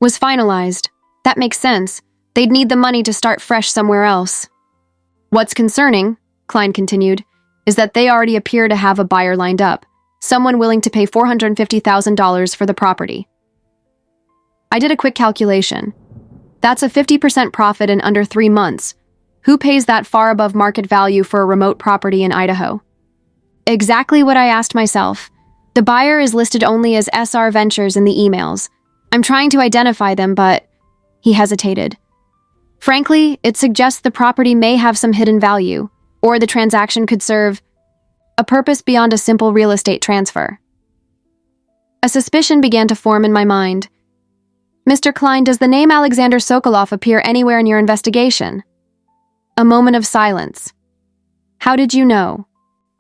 was finalized. That makes sense. They'd need the money to start fresh somewhere else. What's concerning, Klein continued, is that they already appear to have a buyer lined up, someone willing to pay $450,000 for the property. I did a quick calculation. That's a 50% profit in under 3 months. Who pays that far above market value for a remote property in Idaho? Exactly what I asked myself. The buyer is listed only as SR Ventures in the emails. I'm trying to identify them, but he hesitated. Frankly, it suggests the property may have some hidden value, or the transaction could serve a purpose beyond a simple real estate transfer. A suspicion began to form in my mind. Mr. Klein, does the name Alexander Sokolov appear anywhere in your investigation? A moment of silence. How did you know?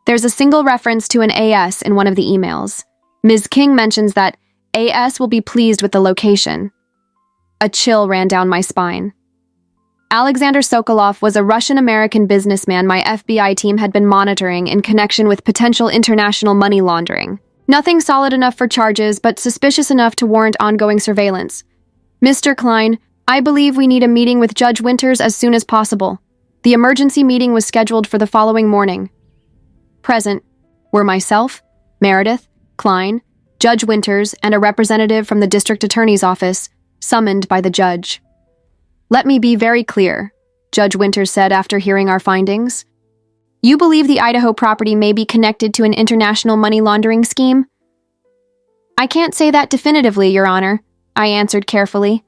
There's a single reference to an AS in one of the emails. Ms. King mentions that AS will be pleased with the location. A chill ran down my spine. Alexander Sokolov was a Russian-American businessman my FBI team had been monitoring in connection with potential international money laundering. Nothing solid enough for charges, but suspicious enough to warrant ongoing surveillance. Mr. Klein, I believe we need a meeting with Judge Winters as soon as possible. The emergency meeting was scheduled for the following morning. Present were myself, Meredith, Klein, Judge Winters, and a representative from the district attorney's office, summoned by the judge. Let me be very clear, Judge Winters said after hearing our findings. You believe the Idaho property may be connected to an international money laundering scheme? I can't say that definitively, Your Honor, I answered carefully.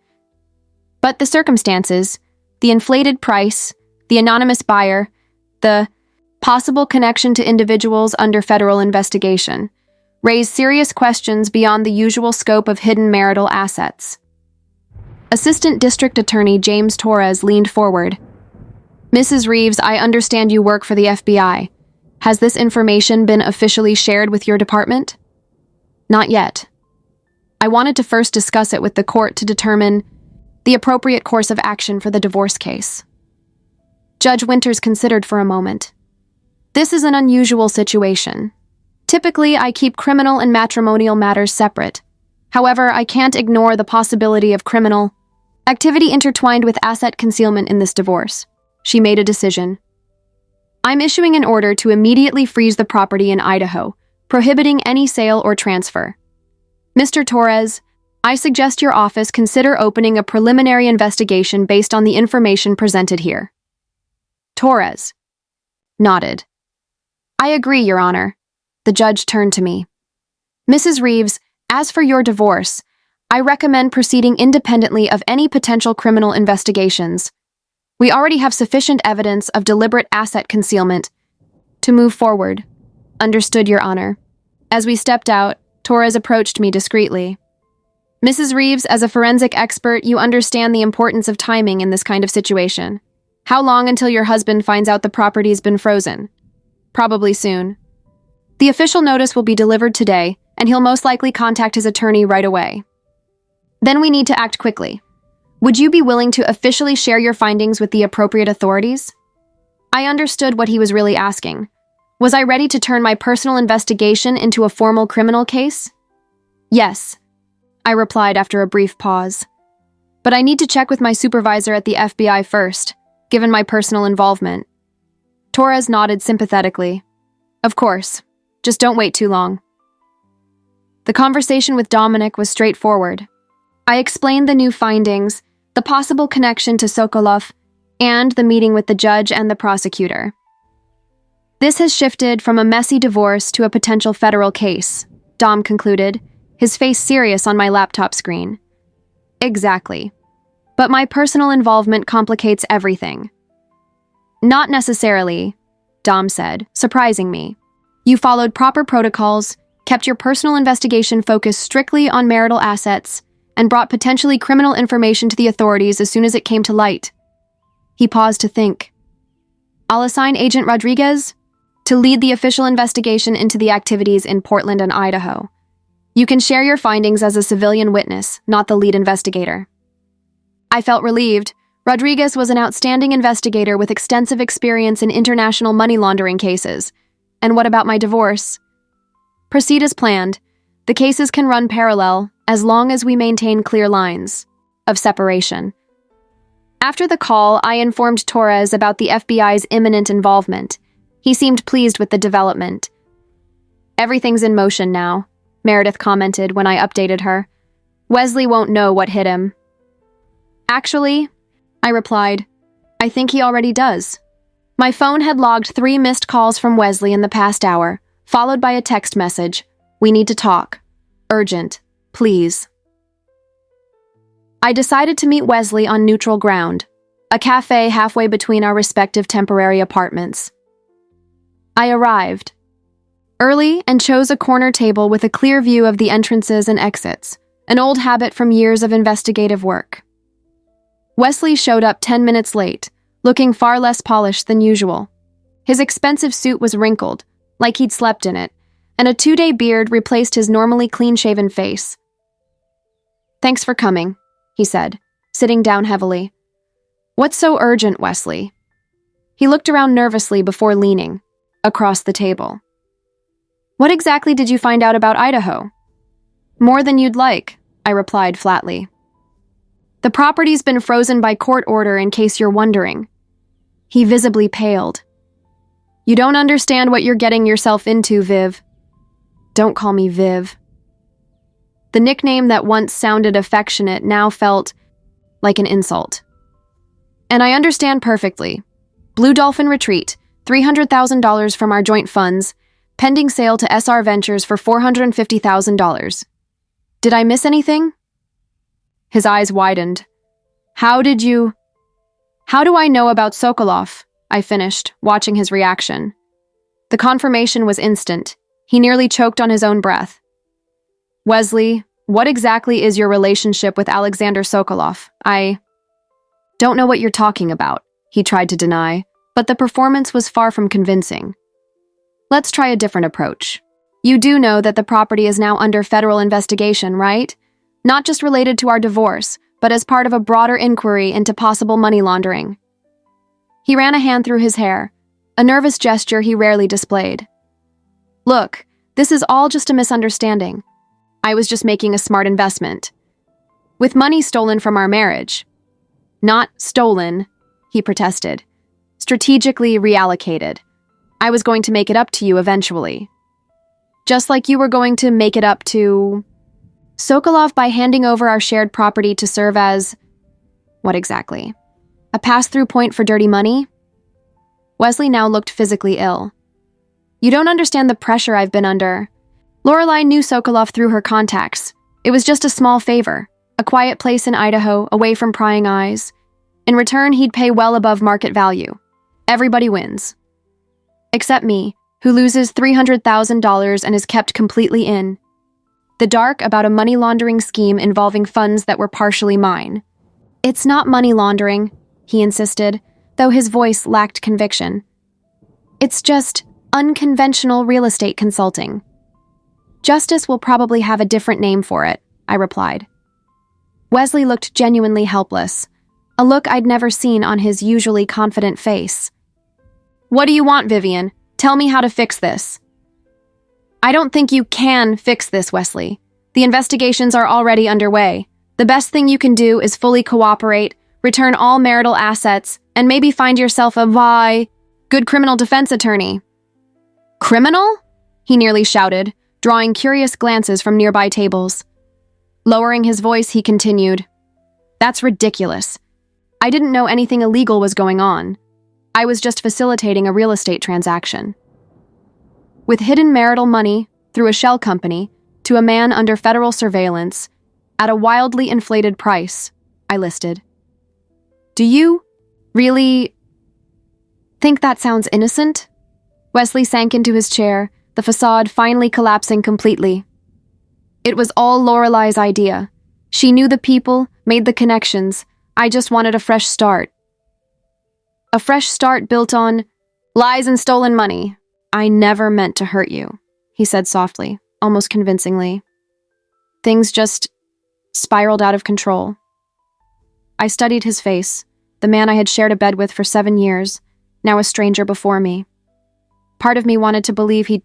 But the circumstances, the inflated price, the anonymous buyer, the possible connection to individuals under federal investigation, raise serious questions beyond the usual scope of hidden marital assets. Assistant District Attorney James Torres leaned forward. Mrs. Reeves, I understand you work for the FBI. Has this information been officially shared with your department? Not yet. I wanted to first discuss it with the court to determine the appropriate course of action for the divorce case. Judge Winters considered for a moment. This is an unusual situation. Typically, I keep criminal and matrimonial matters separate. However, I can't ignore the possibility of criminal activity intertwined with asset concealment in this divorce. She made a decision. I'm issuing an order to immediately freeze the property in Idaho, prohibiting any sale or transfer. Mr. Torres, I suggest your office consider opening a preliminary investigation based on the information presented here. Torres nodded. I agree, Your Honor. The judge turned to me. Mrs. Reeves, as for your divorce, I recommend proceeding independently of any potential criminal investigations. We already have sufficient evidence of deliberate asset concealment to move forward. Understood, Your Honor. As we stepped out, Torres approached me discreetly. Mrs. Reeves, as a forensic expert, you understand the importance of timing in this kind of situation. How long until your husband finds out the property's been frozen? Probably soon. The official notice will be delivered today, and he'll most likely contact his attorney right away. Then we need to act quickly. Would you be willing to officially share your findings with the appropriate authorities? I understood what he was really asking. Was I ready to turn my personal investigation into a formal criminal case? Yes, I replied after a brief pause. But I need to check with my supervisor at the FBI first, given my personal involvement. Torres nodded sympathetically. Of course, just don't wait too long. The conversation with Dominic was straightforward. I explained the new findings, the possible connection to Sokolov, and the meeting with the judge and the prosecutor. This has shifted from a messy divorce to a potential federal case, Dom concluded, his face serious on my laptop screen. Exactly. But my personal involvement complicates everything. Not necessarily, Dom said, surprising me. You followed proper protocols, kept your personal investigation focused strictly on marital assets, and brought potentially criminal information to the authorities as soon as it came to light. He paused to think. I'll assign Agent Rodriguez to lead the official investigation into the activities in Portland and Idaho. You can share your findings as a civilian witness, not the lead investigator. I felt relieved. Rodriguez was an outstanding investigator with extensive experience in international money laundering cases. And what about my divorce? Proceed as planned. The cases can run parallel, as long as we maintain clear lines of separation. After the call, I informed Torres about the FBI's imminent involvement. He seemed pleased with the development. Everything's in motion now, Meredith commented when I updated her. Wesley won't know what hit him. Actually, I replied, I think he already does. My phone had logged 3 missed calls from Wesley in the past hour, followed by a text message. We need to talk. Urgent. Please. I decided to meet Wesley on neutral ground, a cafe halfway between our respective temporary apartments. I arrived early and chose a corner table with a clear view of the entrances and exits, an old habit from years of investigative work. Wesley showed up 10 minutes late, looking far less polished than usual. His expensive suit was wrinkled, like he'd slept in it, and a 2-day beard replaced his normally clean-shaven face. Thanks for coming, he said, sitting down heavily. What's so urgent, Wesley? He looked around nervously before leaning across the table. What exactly did you find out about Idaho? More than you'd like, I replied flatly. The property's been frozen by court order in case you're wondering. He visibly paled. You don't understand what you're getting yourself into, Viv. Don't call me Viv. The nickname that once sounded affectionate now felt like an insult. And I understand perfectly. Blue Dolphin Retreat, $300,000 from our joint funds, pending sale to SR Ventures for $450,000. Did I miss anything? His eyes widened. How do I know about Sokolov? I finished, watching his reaction. The confirmation was instant. He nearly choked on his own breath. Wesley, what exactly is your relationship with Alexander Sokolov? I don't know what you're talking about, he tried to deny, but the performance was far from convincing. Let's try a different approach. You do know that the property is now under federal investigation, right? Not just related to our divorce, but as part of a broader inquiry into possible money laundering. He ran a hand through his hair, a nervous gesture he rarely displayed. Look, this is all just a misunderstanding. I was just making a smart investment. With money stolen from our marriage. Not stolen, he protested. Strategically reallocated. I was going to make it up to you eventually. Just like you were going to make it up to Sokolov by handing over our shared property to serve as... what exactly? A pass-through point for dirty money? Wesley now looked physically ill. You don't understand the pressure I've been under. Lorelei knew Sokolov through her contacts. It was just a small favor, a quiet place in Idaho, away from prying eyes. In return, he'd pay well above market value. Everybody wins. Except me, who loses $300,000 and is kept completely in the dark about a money laundering scheme involving funds that were partially mine. It's not money laundering, he insisted, though his voice lacked conviction. It's just unconventional real estate consulting. Justice will probably have a different name for it, I replied. Wesley looked genuinely helpless, a look I'd never seen on his usually confident face. What do you want, Vivian? Tell me how to fix this. I don't think you can fix this, Wesley. The investigations are already underway. The best thing you can do is fully cooperate, return all marital assets, and maybe find yourself a good criminal defense attorney. Criminal? He nearly shouted, drawing curious glances from nearby tables. Lowering his voice, he continued. That's ridiculous. I didn't know anything illegal was going on. I was just facilitating a real estate transaction. With hidden marital money, through a shell company, to a man under federal surveillance, at a wildly inflated price, I listed. Do you really think that sounds innocent? Wesley sank into his chair, the facade finally collapsing completely. It was all Lorelei's idea. She knew the people, made the connections. I just wanted a fresh start. A fresh start built on lies and stolen money. I never meant to hurt you, he said softly, almost convincingly. Things just spiraled out of control. I studied his face, the man I had shared a bed with for 7 years, now a stranger before me. Part of me wanted to believe he'd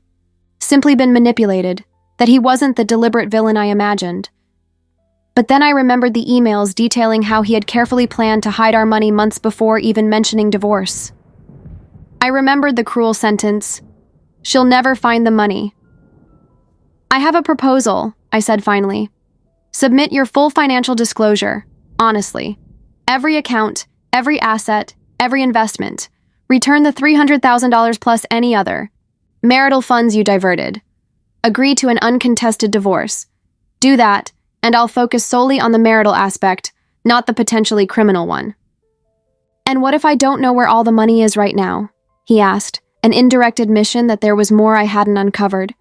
simply been manipulated, that he wasn't the deliberate villain I imagined. But then I remembered the emails detailing how he had carefully planned to hide our money months before even mentioning divorce. I remembered the cruel sentence, "She'll never find the money." I have a proposal, I said finally. Submit your full financial disclosure, honestly. Every account, every asset, every investment. Return the $300,000 plus any other. Marital funds you diverted. Agree to an uncontested divorce. Do that, and I'll focus solely on the marital aspect, not the potentially criminal one. And what if I don't know where all the money is right now? He asked, an indirect admission that there was more I hadn't uncovered.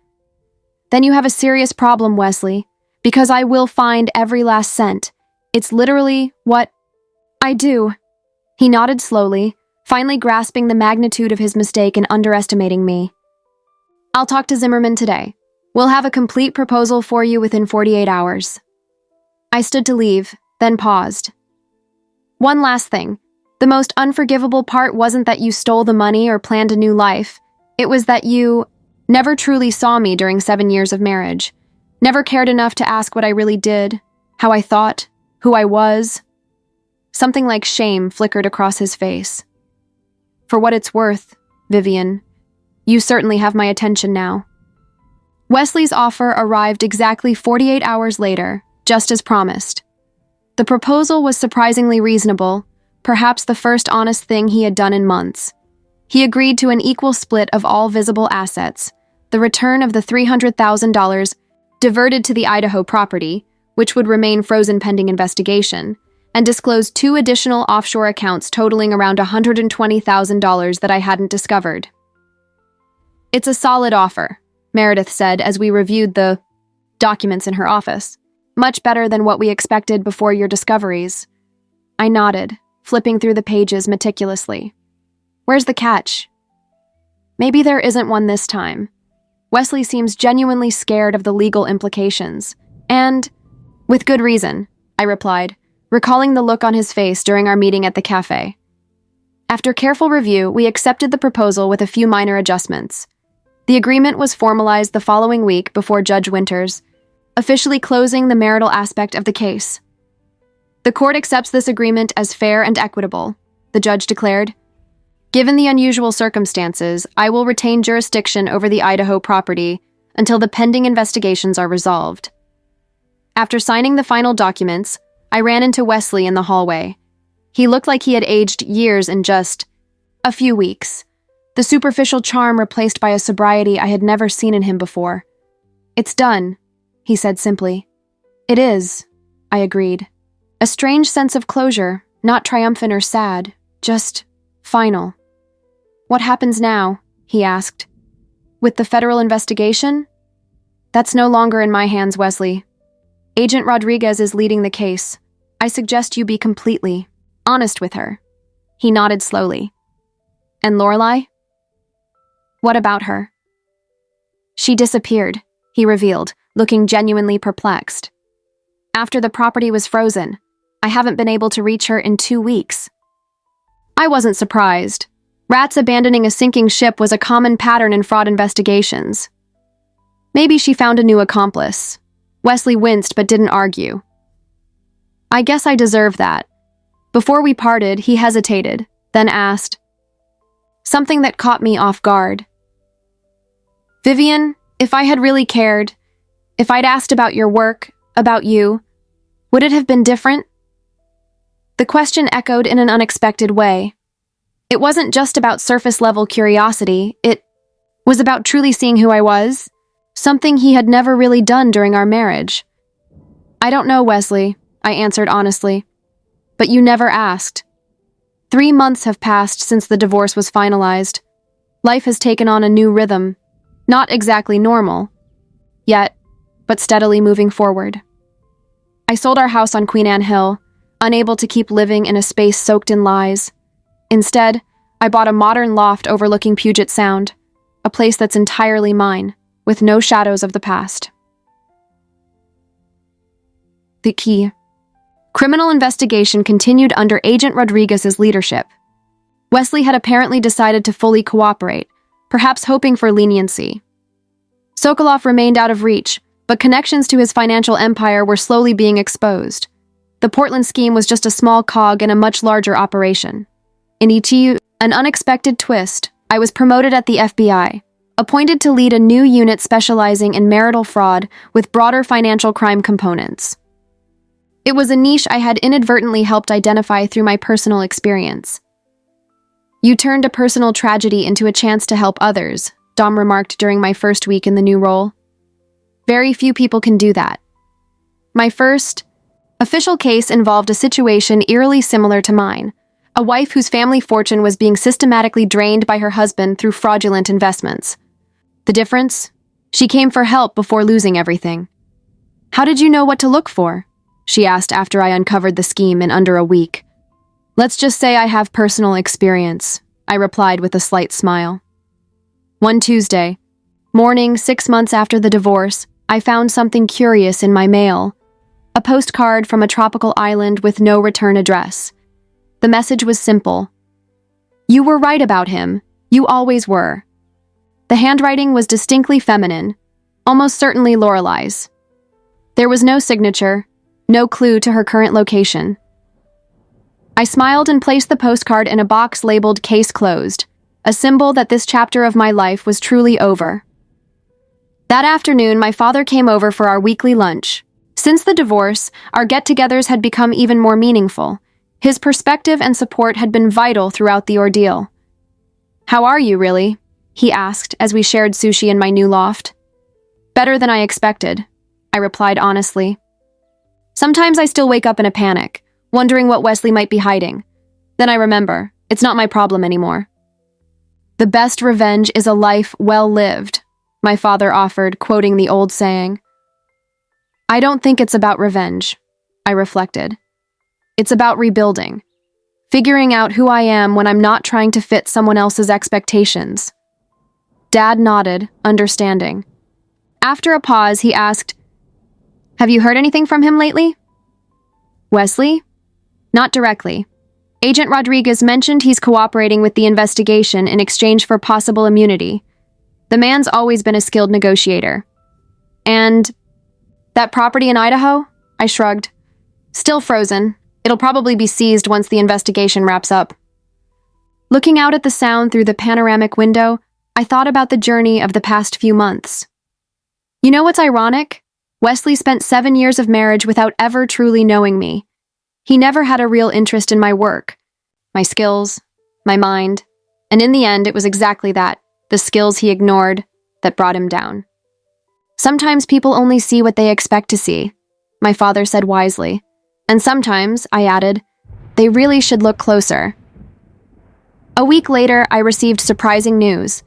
Then you have a serious problem, Wesley, because I will find every last cent. It's literally what I do. He nodded slowly, finally grasping the magnitude of his mistake and underestimating me. I'll talk to Zimmerman today. We'll have a complete proposal for you within 48 hours. I stood to leave, then paused. One last thing. The most unforgivable part wasn't that you stole the money or planned a new life. It was that you never truly saw me during 7 years of marriage. Never cared enough to ask what I really did, how I thought, who I was. Something like shame flickered across his face. For what it's worth, Vivian, you certainly have my attention now. Wesley's offer arrived exactly 48 hours later, just as promised. The proposal was surprisingly reasonable, perhaps the first honest thing he had done in months. He agreed to an equal split of all visible assets, the return of the $300,000 diverted to the Idaho property, which would remain frozen pending investigation, and disclosed 2 additional offshore accounts totaling around $120,000 that I hadn't discovered. It's a solid offer, Meredith said as we reviewed the documents in her office. Much better than what we expected before your discoveries. I nodded, flipping through the pages meticulously. Where's the catch? Maybe there isn't one this time. Wesley seems genuinely scared of the legal implications. And, with good reason, I replied, recalling the look on his face during our meeting at the cafe. After careful review, we accepted the proposal with a few minor adjustments. The agreement was formalized the following week before Judge Winters, officially closing the marital aspect of the case. The court accepts this agreement as fair and equitable, the judge declared. Given the unusual circumstances, I will retain jurisdiction over the Idaho property until the pending investigations are resolved. After signing the final documents, I ran into Wesley in the hallway. He looked like he had aged years in just a few weeks, the superficial charm replaced by a sobriety I had never seen in him before. "It's done," he said simply. "It is," I agreed. A strange sense of closure, not triumphant or sad, just final. "What happens now?" he asked. "With the federal investigation?" "That's no longer in my hands, Wesley. Agent Rodriguez is leading the case. I suggest you be completely honest with her." He nodded slowly. "And Lorelai?" "What about her?" "She disappeared," he revealed, looking genuinely perplexed. "After the property was frozen, I haven't been able to reach her in 2 weeks." I wasn't surprised. Rats abandoning a sinking ship was a common pattern in fraud investigations. Maybe she found a new accomplice. Wesley winced but didn't argue. "I guess I deserve that." Before we parted, he hesitated, then asked, something that caught me off guard. "Vivian, if I had really cared, if I'd asked about your work, about you, would it have been different?" The question echoed in an unexpected way. It wasn't just about surface-level curiosity, it was about truly seeing who I was, something he had never really done during our marriage. "I don't know, Wesley," I answered honestly. "But you never asked. 3 months have passed since the divorce was finalized. Life has taken on a new rhythm, not exactly normal, yet, but steadily moving forward. I sold our house on Queen Anne Hill, unable to keep living in a space soaked in lies. Instead, I bought a modern loft overlooking Puget Sound, a place that's entirely mine, with no shadows of the past." The key. Criminal investigation continued under Agent Rodriguez's leadership. Wesley had apparently decided to fully cooperate, perhaps hoping for leniency. Sokolov remained out of reach, but connections to his financial empire were slowly being exposed. The Portland scheme was just a small cog in a much larger operation. In ETU, an unexpected twist, I was promoted at the FBI, appointed to lead a new unit specializing in marital fraud with broader financial crime components. It was a niche I had inadvertently helped identify through my personal experience. "You turned a personal tragedy into a chance to help others," Dom remarked during my first week in the new role. "Very few people can do that." My first official case involved a situation eerily similar to mine, a wife whose family fortune was being systematically drained by her husband through fraudulent investments. The difference? She came for help before losing everything. "How did you know what to look for?" she asked after I uncovered the scheme in under a week. "Let's just say I have personal experience," I replied with a slight smile. One Tuesday, morning 6 months after the divorce, I found something curious in my mail. A postcard from a tropical island with no return address. The message was simple. "You were right about him. You always were." The handwriting was distinctly feminine, almost certainly Lorelai's. There was no signature, no clue to her current location. I smiled and placed the postcard in a box labeled "Case Closed," a symbol that this chapter of my life was truly over. That afternoon, my father came over for our weekly lunch. Since the divorce, our get-togethers had become even more meaningful. His perspective and support had been vital throughout the ordeal. "How are you, really?" he asked as we shared sushi in my new loft. "Better than I expected," I replied honestly. Sometimes I still wake up in a panic, wondering what Wesley might be hiding. Then I remember, it's not my problem anymore. "The best revenge is a life well lived," my father offered, quoting the old saying. "I don't think it's about revenge," I reflected. "It's about rebuilding. figuring out who I am when I'm not trying to fit someone else's expectations. Dad nodded, understanding. After a pause, he asked, "Have you heard anything from him lately?" "Wesley?" "Not directly. Agent Rodriguez mentioned he's cooperating with the investigation in exchange for possible immunity. The man's always been a skilled negotiator." "And that property in Idaho?" I shrugged. "Still frozen. It'll probably be seized once the investigation wraps up." Looking out at the Sound through the panoramic window, I thought about the journey of the past few months. You know what's ironic? Wesley spent 7 years of marriage without ever truly knowing me. He never had a real interest in my work, my skills, my mind, and in the end, it was exactly that, the skills he ignored, that brought him down. "Sometimes people only see what they expect to see," my father said wisely. "And sometimes," I added, "they really should look closer." A week later, I received surprising news.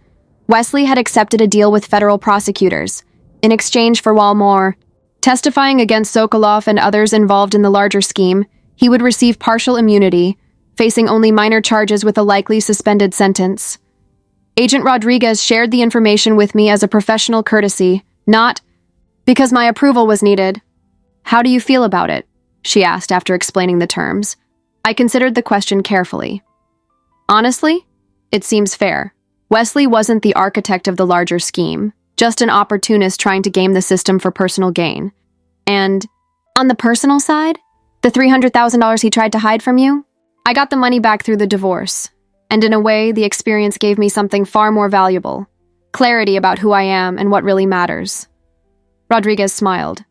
Wesley had accepted a deal with federal prosecutors. In exchange for more testifying against Sokolov and others involved in the larger scheme, he would receive partial immunity, facing only minor charges with a likely suspended sentence. Agent Rodriguez shared the information with me as a professional courtesy, not because my approval was needed. "How do you feel about it?" she asked after explaining the terms. I considered the question carefully. Honestly, it seems fair. Wesley wasn't the architect of the larger scheme, just an opportunist trying to game the system for personal gain. And on the personal side, the $300,000 he tried to hide from you, I got the money back through the divorce. And in a way, the experience gave me something far more valuable: clarity about who I am and what really matters. Rodriguez smiled.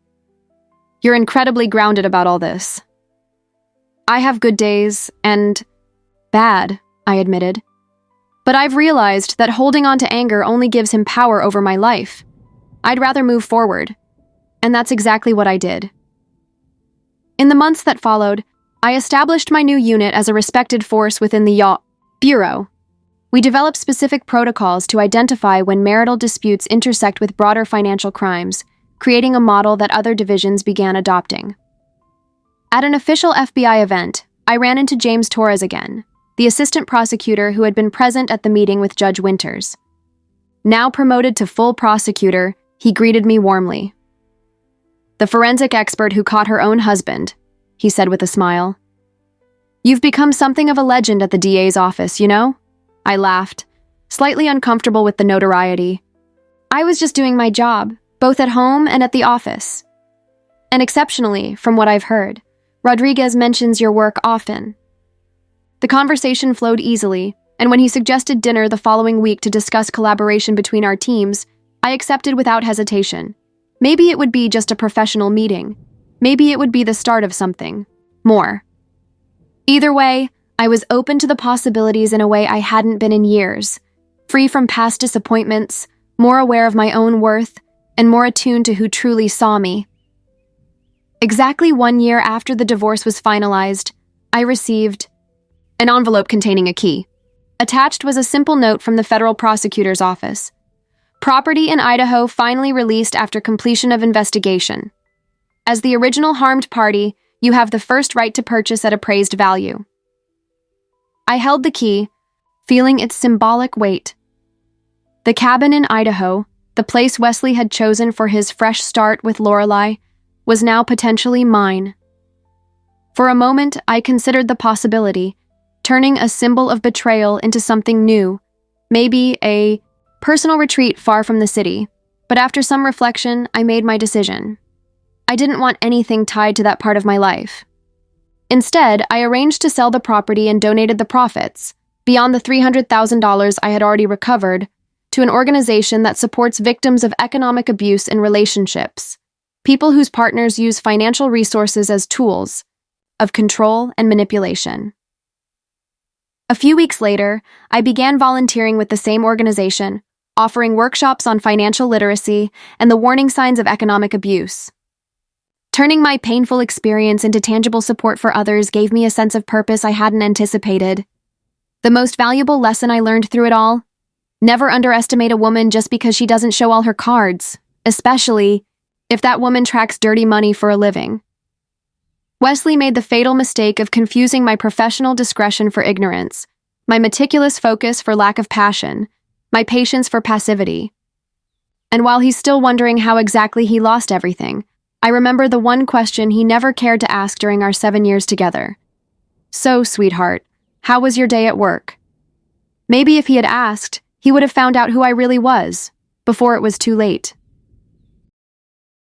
"You're incredibly grounded about all this." "I have good days and bad," I admitted. "But I've realized that holding on to anger only gives him power over my life. I'd rather move forward. And that's exactly what I did." In the months that followed, I established my new unit as a respected force within the Bureau. We developed specific protocols to identify when marital disputes intersect with broader financial crimes, creating a model that other divisions began adopting. At an official FBI event, I ran into James Torres again, the assistant prosecutor who had been present at the meeting with Judge Winters. Now promoted to full prosecutor, he greeted me warmly. "The forensic expert who caught her own husband," he said with a smile. "You've become something of a legend at the DA's office, you know?" I laughed, slightly uncomfortable with the notoriety. "I was just doing my job, both at home and at the office. And exceptionally, from what I've heard, Rodriguez mentions your work often." The conversation flowed easily, and when he suggested dinner the following week to discuss collaboration between our teams, I accepted without hesitation. Maybe it would be just a professional meeting. Maybe it would be the start of something more. Either way, I was open to the possibilities in a way I hadn't been in years, free from past disappointments, more aware of my own worth, and more attuned to who truly saw me. Exactly 1 year after the divorce was finalized, I received an envelope containing a key. Attached was a simple note from the federal prosecutor's office. "Property in Idaho finally released after completion of investigation. As the original harmed party, you have the first right to purchase at appraised value." I held the key, feeling its symbolic weight. The cabin in Idaho, the place Wesley had chosen for his fresh start with Lorelei, was now potentially mine. For a moment, I considered the possibility, turning a symbol of betrayal into something new, maybe a personal retreat far from the city. But after some reflection, I made my decision. I didn't want anything tied to that part of my life. Instead, I arranged to sell the property and donated the profits, beyond the $300,000 I had already recovered, to an organization that supports victims of economic abuse in relationships, people whose partners use financial resources as tools of control and manipulation. A few weeks later, I began volunteering with the same organization, offering workshops on financial literacy and the warning signs of economic abuse. Turning my painful experience into tangible support for others gave me a sense of purpose I hadn't anticipated. The most valuable lesson I learned through it all: never underestimate a woman just because she doesn't show all her cards, especially if that woman tracks dirty money for a living. Wesley made the fatal mistake of confusing my professional discretion for ignorance, my meticulous focus for lack of passion, my patience for passivity. And while he's still wondering how exactly he lost everything, I remember the one question he never cared to ask during our 7 years together. "So, sweetheart, how was your day at work?" Maybe if he had asked, he would have found out who I really was, before it was too late.